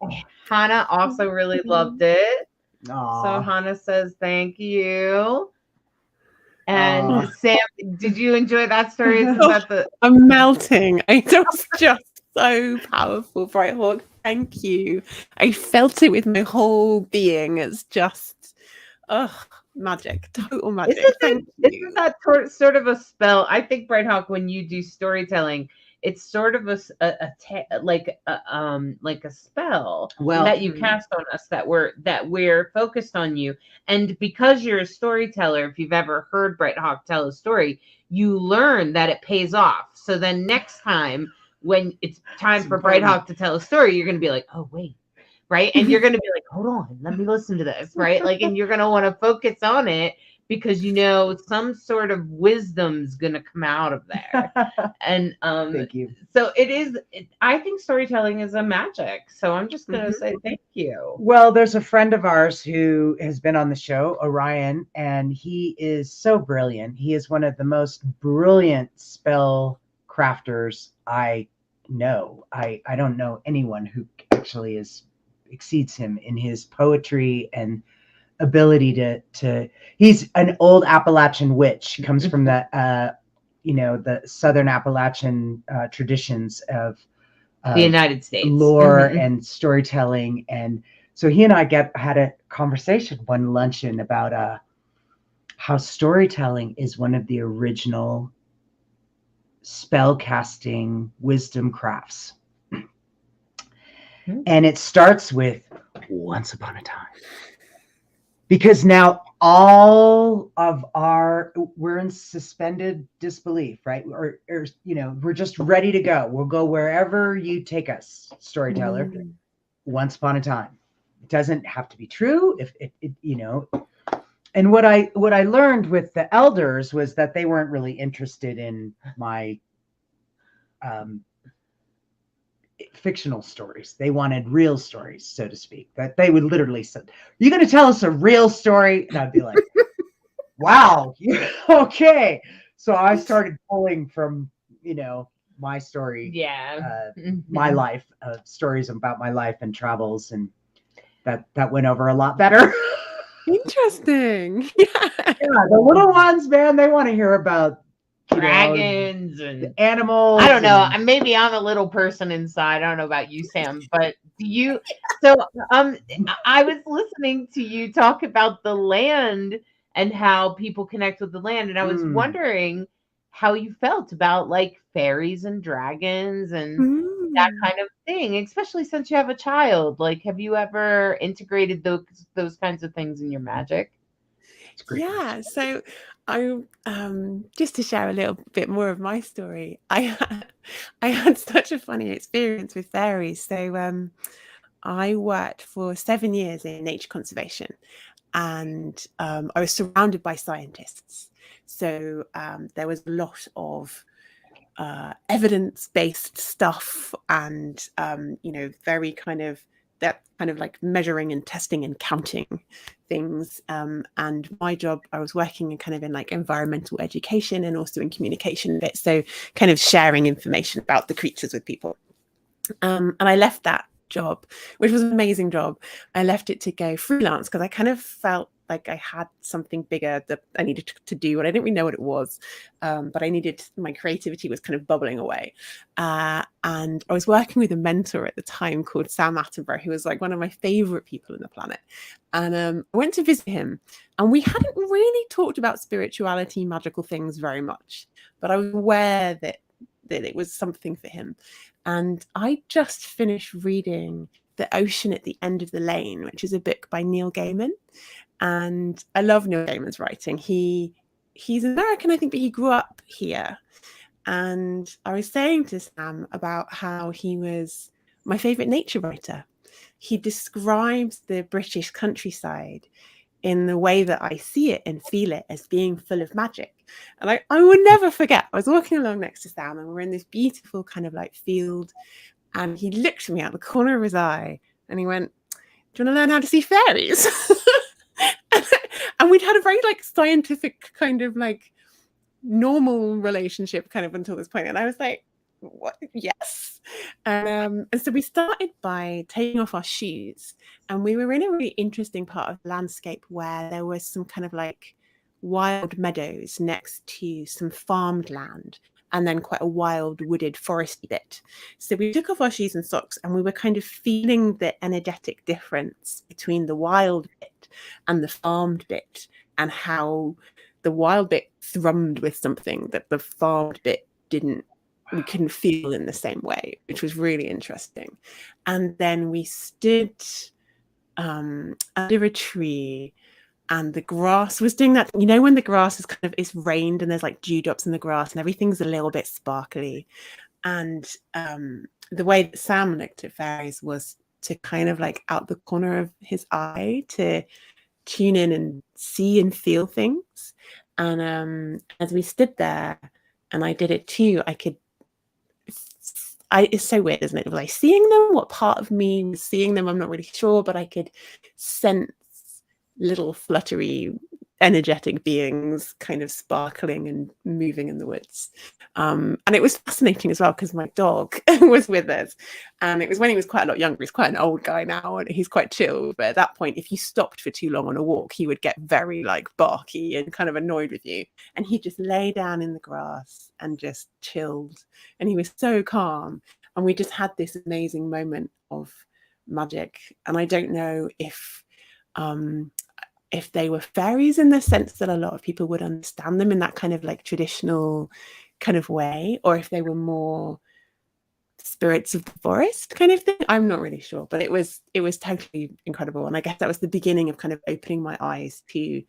Hannah also really loved it. Aw. So Hannah says thank you. And Aw. Sam, did you enjoy that story? Isn't that the I'm melting. It was just so powerful, Bright Hawk. Thank you. I felt it with my whole being. It's just, magic, total magic. Isn't that sort of a spell? I think, Bright Hawk, when you do storytelling, it's sort of a spell that you cast on us, that we're focused on you. And because you're a storyteller, if you've ever heard Bright Hawk tell a story, you learn that it pays off. So then next time when it's time for Bright Hawk to tell a story, you're going to be like, oh, wait. Right. And you're going to be like, hold on, let me listen to this. Right. Like, and you're going to want to focus on it because, you know, some sort of wisdom's going to come out of there. And thank you. So I think storytelling is a magic. So I'm just going to say thank you. Well, there's a friend of ours who has been on the show, Orion, and he is so brilliant. He is one of the most brilliant spell crafters I know. I don't know anyone who actually exceeds him in his poetry and ability to he's an old Appalachian witch. He comes from the Southern Appalachian traditions of the United States lore and storytelling, and So he and I had a conversation one luncheon about how storytelling is one of the original spell casting wisdom crafts. And it starts with once upon a time. Because now we're in suspended disbelief, right? Or we're just ready to go. We'll go wherever you take us, storyteller. Once upon a time. It doesn't have to be true. If it. And what I learned with the elders was that they weren't really interested in my fictional stories. They wanted real stories, so to speak. That they would literally say, "You're going to tell us a real story?" And I'd be like, "Wow, okay." So I started pulling from my story, my life, stories about my life and travels, and that went over a lot better. Interesting. Yeah, the little ones, man, they want to hear about dragons and animals. I don't know. Maybe I'm a little person inside. I don't know about you, Sam, but do you? So, I was listening to you talk about the land and how people connect with the land, and I was wondering how you felt about like fairies and dragons and that kind of thing, especially since you have a child. Like, have you ever integrated those kinds of things in your magic? Yeah, so I just to share a little bit more of my story. I had such a funny experience with fairies. So I worked for 7 years in nature conservation, and I was surrounded by scientists. So there was a lot of evidence-based stuff, and very kind of like measuring and testing and counting things. And my job, I was working in like environmental education and also in communication bit, so kind of sharing information about the creatures with people. And I left that job, which was an amazing job. I left it to go freelance because I kind of felt like I had something bigger that I needed to do, and I didn't really know what it was, but my creativity was kind of bubbling away. And I was working with a mentor at the time called Sam Attenborough, who was like one of my favorite people on the planet. And I went to visit him, and we hadn't really talked about spirituality, magical things very much, but I was aware that it was something for him. And I just finished reading The Ocean at the End of the Lane, which is a book by Neil Gaiman. And I love Neil Gaiman's writing. He's American, I think, but he grew up here. And I was saying to Sam about how he was my favorite nature writer. He describes the British countryside in the way that I see it and feel it as being full of magic. And I will never forget, I was walking along next to Sam, and we're in this beautiful kind of like field, and he looked at me out the corner of his eye and he went, "Do you want to learn how to see fairies?" And we'd had a very like scientific kind of like normal relationship kind of until this point. And I was like, "What? Yes." And so we started by taking off our shoes, and we were in a really interesting part of the landscape where there was some kind of like wild meadows next to some farmed land, and then quite a wild wooded foresty bit. So we took off our shoes and socks, and we were kind of feeling the energetic difference between the wild bit and the farmed bit, and how the wild bit thrummed with something that the farmed bit we couldn't feel in the same way, which was really interesting. And then we stood under a tree, and the grass was doing that. You know, when the grass is it's rained and there's like dewdrops in the grass and everything's a little bit sparkly. And the way that Sam looked at fairies was to kind of like out the corner of his eye to tune in and see and feel things. And as we stood there, and I did it too, it's so weird, isn't it? Was I seeing them? What part of me was seeing them? I'm not really sure, but I could sense little fluttery, energetic beings kind of sparkling and moving in the woods. And it was fascinating as well because my dog was with us, and it was when he was quite a lot younger. He's quite an old guy now, and he's quite chill. But at that point, if you stopped for too long on a walk, he would get very like barky and kind of annoyed with you. And he just lay down in the grass and just chilled, and he was so calm. And we just had this amazing moment of magic. And I don't know if they were fairies in the sense that a lot of people would understand them in that kind of like traditional kind of way, or if they were more spirits of the forest kind of thing. I'm not really sure, but it was totally incredible. And I guess that was the beginning of kind of opening my eyes to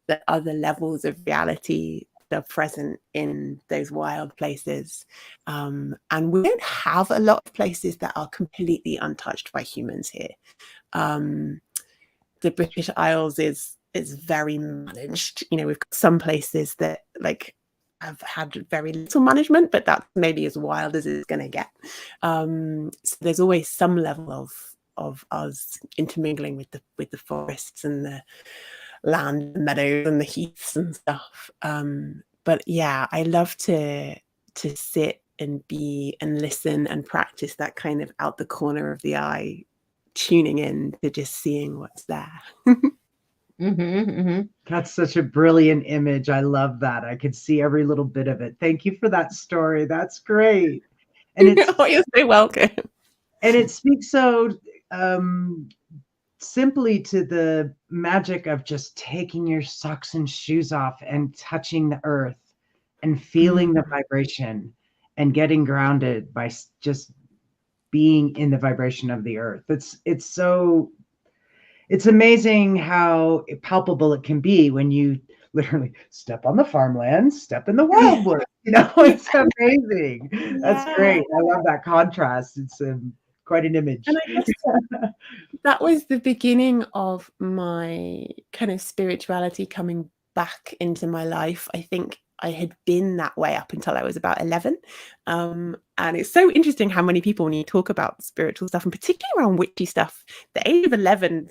the other levels of reality that are present in those wild places. And we don't have a lot of places that are completely untouched by humans here. The British Isles is very managed. You know, we've got some places that like have had very little management, but that's maybe as wild as it's going to get. So there's always some level of us intermingling with the forests and the land, the meadows and the heaths and stuff. But yeah, I love to sit and be and listen and practice that kind of out the corner of the eye, tuning in to just seeing what's there. That's such a brilliant image. I love that. I could see every little bit of it. Thank you for that story. That's great. And it's oh, you're so welcome. And it speaks so simply to the magic of just taking your socks and shoes off and touching the earth and feeling the vibration and getting grounded by just being in the vibration of the earth. It's amazing how palpable it can be when you literally step on the farmland, step in the wildwood. You know, it's amazing. Yeah. That's great. I love that contrast. It's quite an image. And I guess that was the beginning of my kind of spirituality coming back into my life. I think I had been that way up until I was about 11. And it's so interesting how many people, when you talk about spiritual stuff, and particularly around witchy stuff, the age of 11,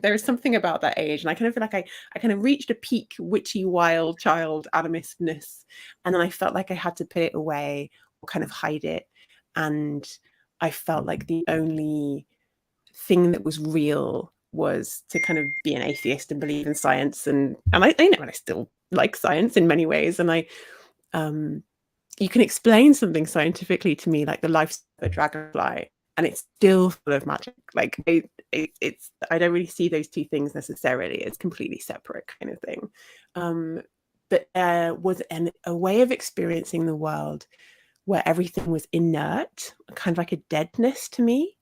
there is something about that age. And I kind of feel like I kind of reached a peak witchy, wild child animistness. And then I felt like I had to put it away or kind of hide it. And I felt like the only thing that was real was to kind of be an atheist and believe in science. And I know, and I still like science in many ways. And you can explain something scientifically to me, like the life of a dragonfly, and it's still full of magic. Like it's I don't really see those two things necessarily. It's completely separate kind of thing. But there was a way of experiencing the world where everything was inert, kind of like a deadness to me.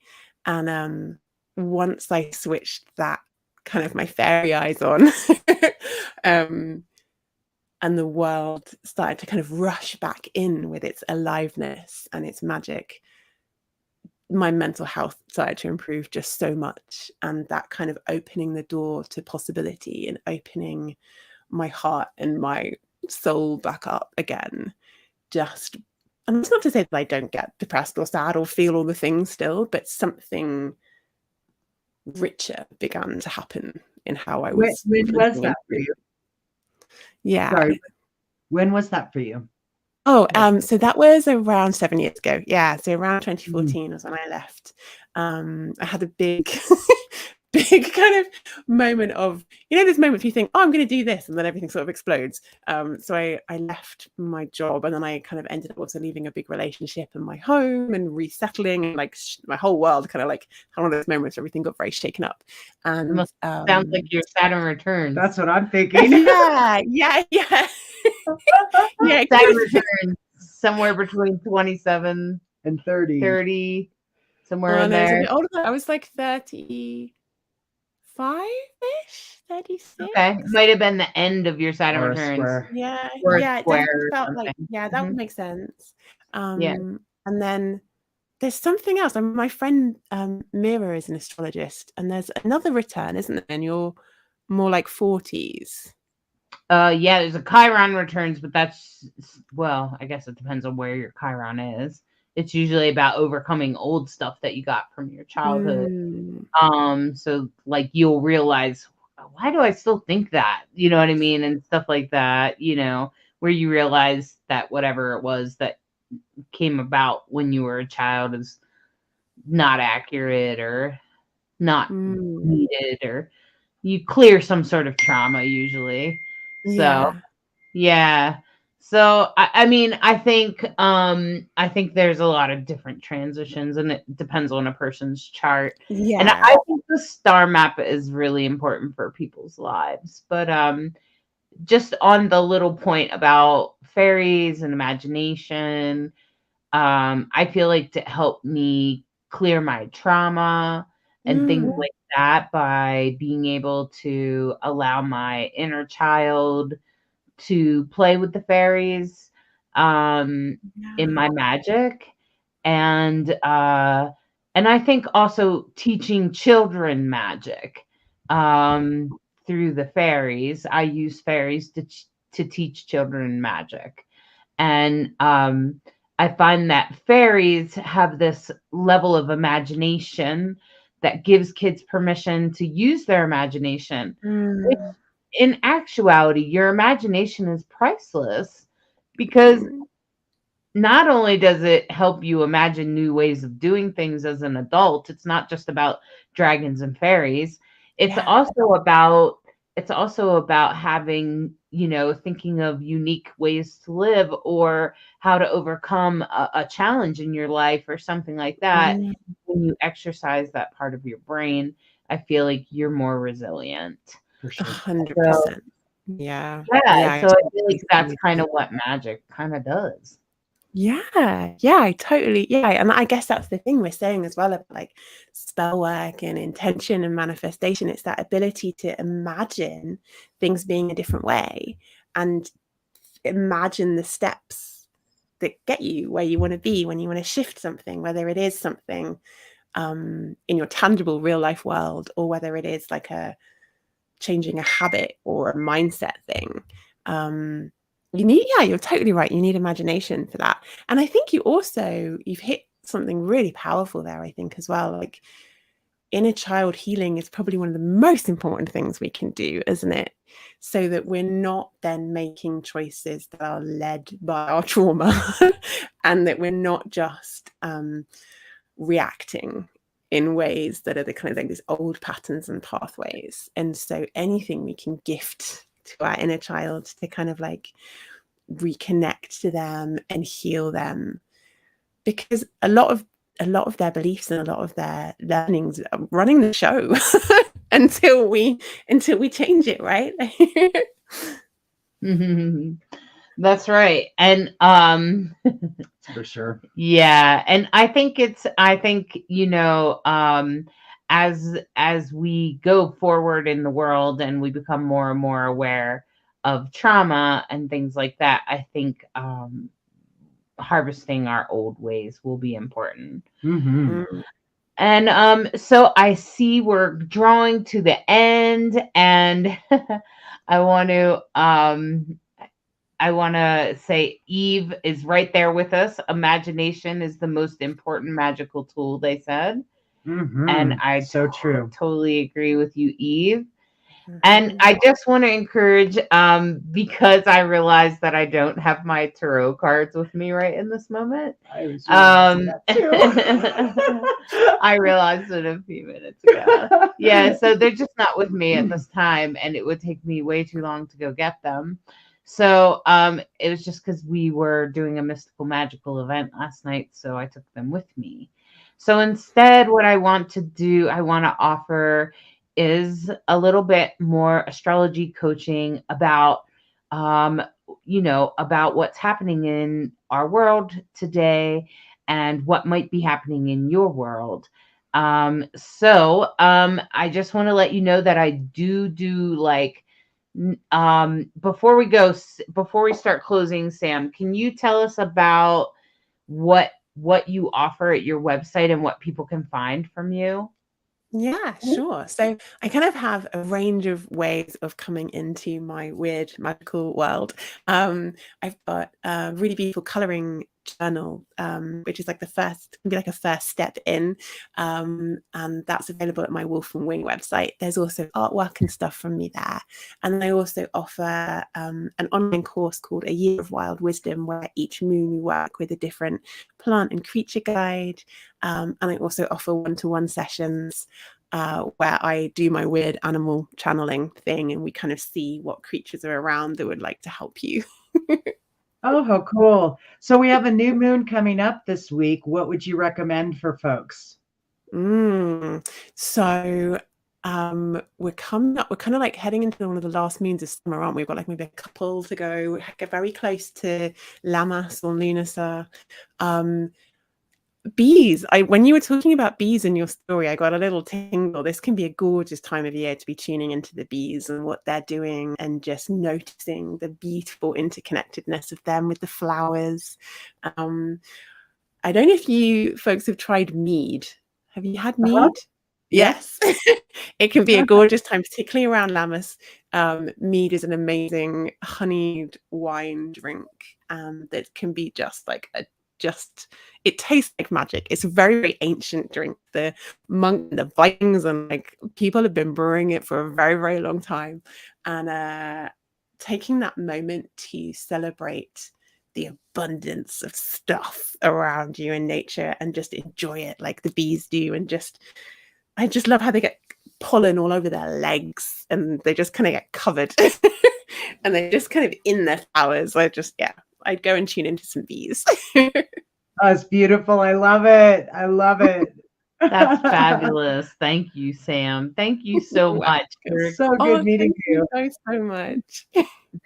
And once I switched that kind of my fairy eyes on, and the world started to kind of rush back in with its aliveness and its magic, my mental health started to improve just so much. And that kind of opening the door to possibility and opening my heart and my soul back up again, and it's not to say that I don't get depressed or sad or feel all the things still, but something richer began to happen in how I was. When was that for you? Yeah. Sorry. When was that for you? Oh, so that was around 7 years ago. Yeah. So around 2014 was when I left. I had a big kind of moment of, there's moments you think, oh, I'm going to do this, and then everything sort of explodes. So I left my job, and then I kind of ended up also leaving a big relationship and my home and resettling, and like my whole world kind of like one of those moments where everything got very shaken up. And it sounds like your Saturn returns. That's what I'm thinking. Yeah. Yeah. Saturn returns somewhere between 27 and 30, somewhere in there. I was like 35-ish, 36. Okay, might have been the end of your Saturn returns. Square. Yeah, or yeah, it square definitely felt like, that would make sense. And then there's something else. My friend Mira is an astrologist, and there's another return, isn't there? And you're more like 40s. There's a Chiron returns, but that's, well, I guess it depends on where your Chiron is. It's usually about overcoming old stuff that you got from your childhood. So like you'll realize, why do I still think that? You know what I mean? And stuff like that, where you realize that whatever it was that came about when you were a child is not accurate or not needed, or you clear some sort of trauma usually. So, So I mean, I think there's a lot of different transitions, and it depends on a person's chart. And Yeah. I think the star map is really important for people's lives. But just on the little point about fairies and imagination, I feel like to help me clear my trauma and things Mm, like that by being able to allow my inner child to play with the fairies in yeah. my magic. And I think also teaching children magic through the fairies. I use fairies to teach children magic. And I find that fairies have this level of imagination that gives kids permission to use their imagination, which Mm, in actuality, your imagination is priceless because mm, not only does it help you imagine new ways of doing things as an adult, it's not just about dragons and fairies. It's yeah. also about having, thinking of unique ways to live or how to overcome a challenge in your life or something like that. Mm, When you exercise that part of your brain, I feel like you're more resilient. For sure. So 100%. Yeah. yeah, Yeah. I so I feel like totally agree that's with kind you. of what magic kind of does. Yeah, yeah, I totally, yeah, and I guess that's the thing we're saying as well about like spell work and intention and manifestation. It's that ability to imagine things being a different way and imagine the steps that get you where you want to be when you want to shift something, whether it is something in your tangible real life world or whether it is like a changing a habit or a mindset thing. Um, you need, yeah, you're totally right. You need imagination for that. And I think you've hit something really powerful there, I think, as well. Like inner child healing is probably one of the most important things we can do, isn't it? So that we're not then making choices that are led by our trauma and that we're not just reacting in ways that are the kind of like these old patterns and pathways. And so anything we can gift to our inner child to kind of like reconnect to them and heal them, because a lot of their beliefs and a lot of their learnings are running the show until we change it, right? That's right. And For sure. yeah, and I think, as we go forward in the world and we become more and more aware of trauma and things like that, I think harvesting our old ways will be important. Mm-hmm. Mm. And so I see we're drawing to the end, and I want to say Eve is right there with us. Imagination is the most important magical tool, they said. And Mm-hmm. I So true. totally agree with you, Eve. And Mhm. I just want to encourage, because I realized that I don't have my tarot cards with me right in this moment. I was realizing that I realized it a few minutes ago. too. Yeah, so they're just not with me at this time, and it would take me way too long to go get them. So it was just because we were doing a mystical magical event last night, so I took them with me. So instead, what I want to offer is a little bit more astrology coaching about about what's happening in our world today and what might be happening in your world. I just want to let you know that I do like before we start closing, Sam, can you tell us about what you offer at your website and what people can find from you? Yeah, sure. So I kind of have a range of ways of coming into my weird magical world. I've got a really beautiful coloring journal, which is like can be like a first step in, and that's available at my Wolf and Wing website. There's also artwork and stuff from me there, and I also offer an online course called A Year of Wild Wisdom, where each moon we work with a different plant and creature guide. And I also offer one-to-one sessions where I do my weird animal channeling thing and we kind of see what creatures are around that would like to help you. Oh, how cool. So we have a new moon coming up this week. What would you recommend for folks? So we're coming up, we're kind of like heading into one of the last moons of summer, aren't we? We've got like maybe a couple to go, get very close to Lammas or Lunasa. Bees. When you were talking about bees in your story, I got a little tingle. This can be a gorgeous time of year to be tuning into the bees and what they're doing and just noticing the beautiful interconnectedness of them with the flowers. I don't know if you folks have tried mead. Have you had mead? Yes. It can be a gorgeous time, particularly around Lammas. Mead is an amazing honeyed wine drink that can be just like it tastes like magic. It's a very, very ancient drink. The Vikings and like people have been brewing it for a very, very long time. And taking that moment to celebrate the abundance of stuff around you in nature and just enjoy it like the bees do. And I just love how they get pollen all over their legs and they just kind of get covered and they're just kind of in their flowers. I'd go and tune into some bees. Oh, it's beautiful. I love it. I love it. That's fabulous. Thank you, Sam. Thank you so much. It's so good meeting you. Thank you so much.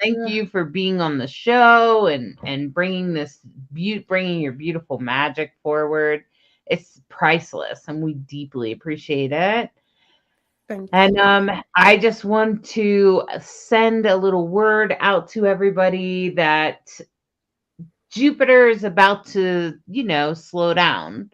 Thank you for being on the show and bringing bringing your beautiful magic forward. It's priceless, and we deeply appreciate it. Thank And you. I just want to send a little word out to everybody that Jupiter is about to, slow down.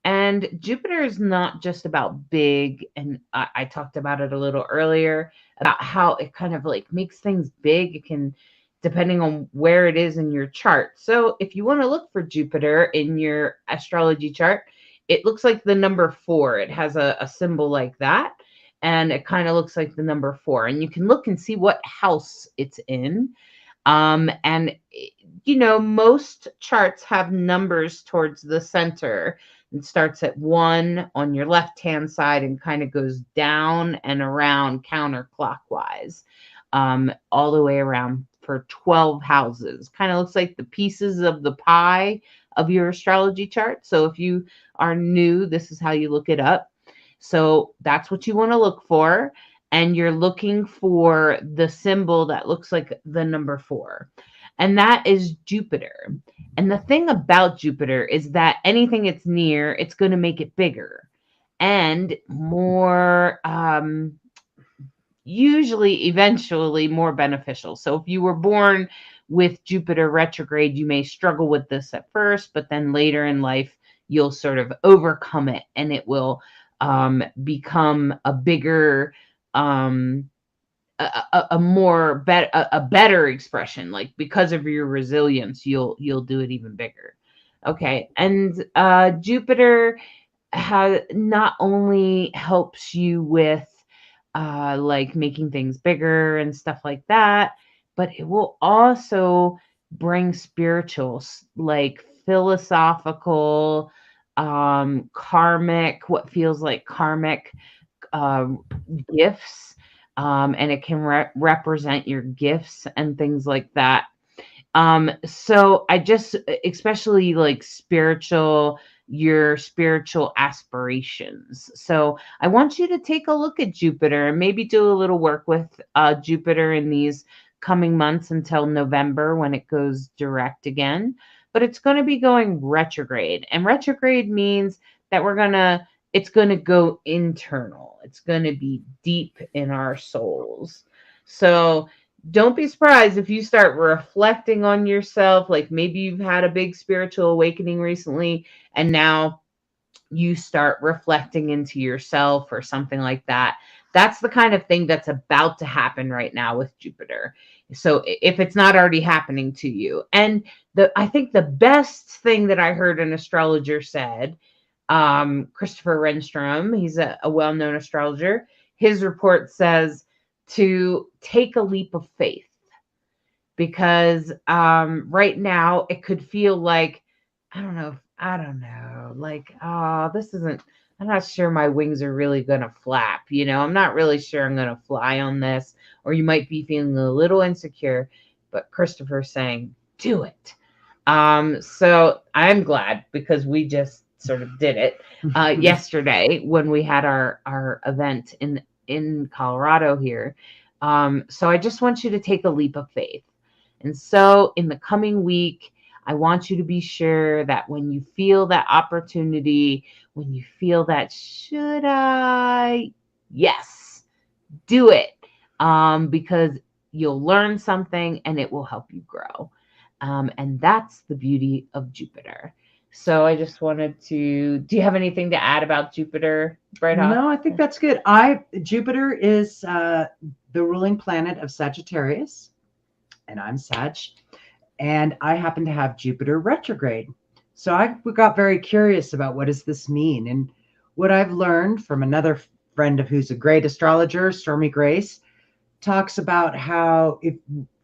And Jupiter is not just about big, and I talked about it a little earlier, about how it kind of like makes things big. It can, depending on where it is in your chart. So if you want to look for Jupiter in your astrology chart, it looks like the number 4. It has a symbol like that. And it kind of looks like the number 4. And you can look and see what house it's in. And, most charts have numbers towards the center. It starts at 1 on your left-hand side and kind of goes down and around counterclockwise, all the way around for 12 houses. Kind of looks like the pieces of the pie of your astrology chart. So if you are new, this is how you look it up. So that's what you want to look for. And you're looking for the symbol that looks like the number 4. And that is Jupiter. And the thing about Jupiter is that anything it's near, it's going to make it bigger and more, usually, eventually more beneficial. So if you were born with Jupiter retrograde, you may struggle with this at first, but then later in life, you'll sort of overcome it and it will become a bigger, a better expression. Like because of your resilience, you'll do it even bigger. Okay. And Jupiter not only helps you with like making things bigger and stuff like that, but it will also bring spiritual, like philosophical, karmic, what feels like karmic gifts. And it can represent your gifts and things like that. So I just, especially like your spiritual aspirations. So I want you to take a look at Jupiter and maybe do a little work with Jupiter in these coming months until November when it goes direct again. But it's going to be going retrograde. And retrograde means that it's going to go internal. It's going to be deep in our souls. So don't be surprised if you start reflecting on yourself. Like maybe you've had a big spiritual awakening recently and now you start reflecting into yourself or something like that. That's the kind of thing that's about to happen right now with Jupiter. So if it's not already happening to you. And I think the best thing that I heard an astrologer said, Christopher Renstrom, he's a well-known astrologer. His report says to take a leap of faith because right now it could feel like, I don't know, like, oh, I'm not sure my wings are really going to flap. I'm not really sure I'm going to fly on this, or you might be feeling a little insecure, but Christopher's saying, do it. So I'm glad because we just sort of did it yesterday when we had our event in Colorado here. So I just want you to take a leap of faith. And so in the coming week, I want you to be sure that when you feel that opportunity, when you feel that, should I? Yes, do it. Because you'll learn something and it will help you grow. And that's the beauty of Jupiter. So I just wanted to, do you have anything to add about Jupiter, Brythonic? No, I think that's good. Jupiter is the ruling planet of Sagittarius, and I'm Sag, and I happen to have Jupiter retrograde. So I got very curious about what does this mean, and what I've learned from another friend of who's a great astrologer, Stormy Grace, talks about how if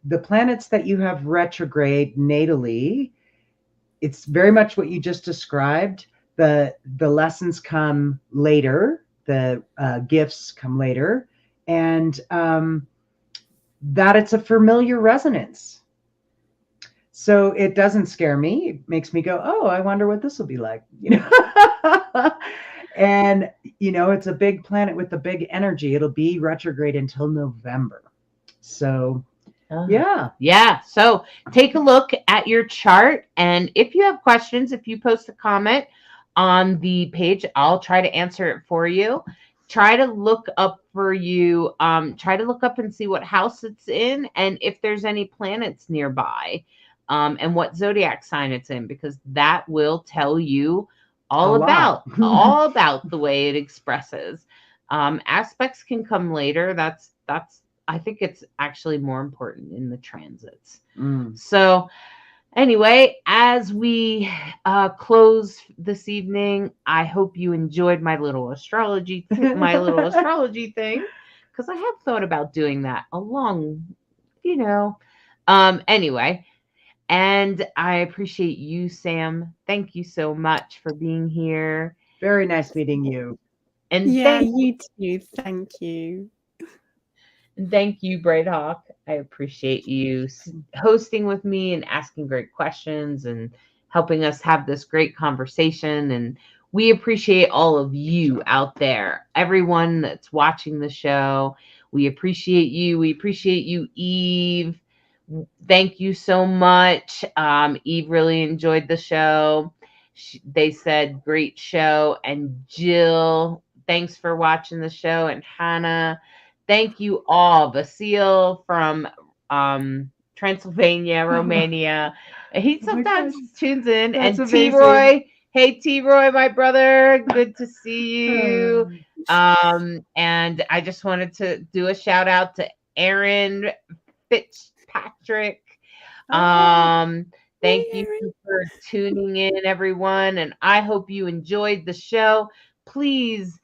the planets that you have retrograde natally, it's very much what you just described. The lessons come later, the gifts come later, and that it's a familiar resonance. So it doesn't scare me. It makes me go, oh, I wonder what this will be like, And, it's a big planet with a big energy. It'll be retrograde until November. So, yeah. Yeah. So take a look at your chart. And if you have questions, if you post a comment on the page, I'll try to answer it for you. Try to look up for you. Try to look up and see what house it's in and if there's any planets nearby, and what zodiac sign it's in, because that will tell you all about the way it expresses. Aspects can come later. That's I think it's actually more important in the transits. So anyway, as we close this evening, I hope you enjoyed my little astrology thing, because I have thought about doing that along, anyway. And I appreciate you, Sam. Thank you so much for being here. Very nice meeting you. And you too. Thank you. Thank you, Brythonic. I appreciate you hosting with me and asking great questions and helping us have this great conversation. And we appreciate all of you out there, everyone that's watching the show. We appreciate you. We appreciate you, Eve. Thank you so much. Eve really enjoyed the show. They said great show. And Jill, thanks for watching the show. And Hannah, thank you all. Vasile from Transylvania, Romania. He sometimes tunes in. That's and amazing. T-Roy. Hey, T-Roy, my brother. Good to see you. And I just wanted to do a shout out to Aaron Fitzpatrick. Thank you for tuning in, everyone. And I hope you enjoyed the show. Please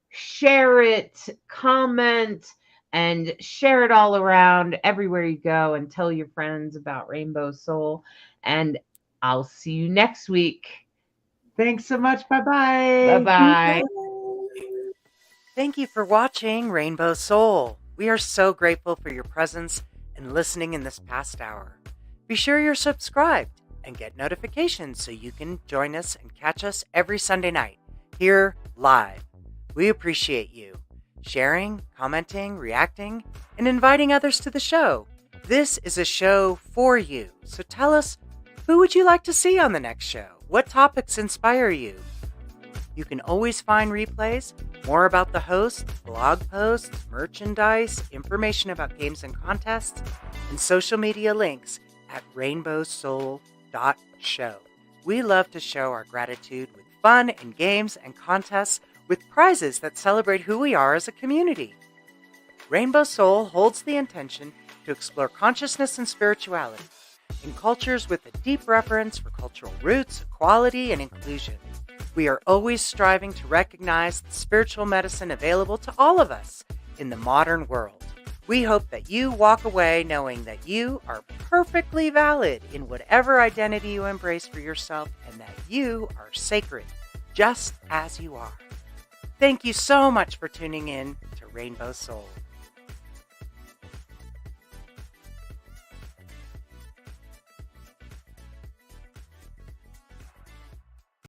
share it, comment, and share it all around everywhere you go, and tell your friends about Rainbow Soul. And I'll see you next week. Thanks so much. Bye-bye. Bye-bye. Thank you for watching Rainbow Soul. We are so grateful for your presence and listening in this past hour. Be sure you're subscribed and get notifications so you can join us and catch us every Sunday night here live. We appreciate you sharing, commenting, reacting, and inviting others to the show. This is a show for you. So tell us, who would you like to see on the next show? What topics inspire you? You can always find replays, more about the host, blog posts, merchandise, information about games and contests, and social media links at rainbowsoul.show. We love to show our gratitude with fun and games and contests with prizes that celebrate who we are as a community. Rainbow Soul holds the intention to explore consciousness and spirituality in cultures with a deep reverence for cultural roots, equality, and inclusion. We are always striving to recognize the spiritual medicine available to all of us in the modern world. We hope that you walk away knowing that you are perfectly valid in whatever identity you embrace for yourself, and that you are sacred just as you are. Thank you so much for tuning in to Rainbow Soul.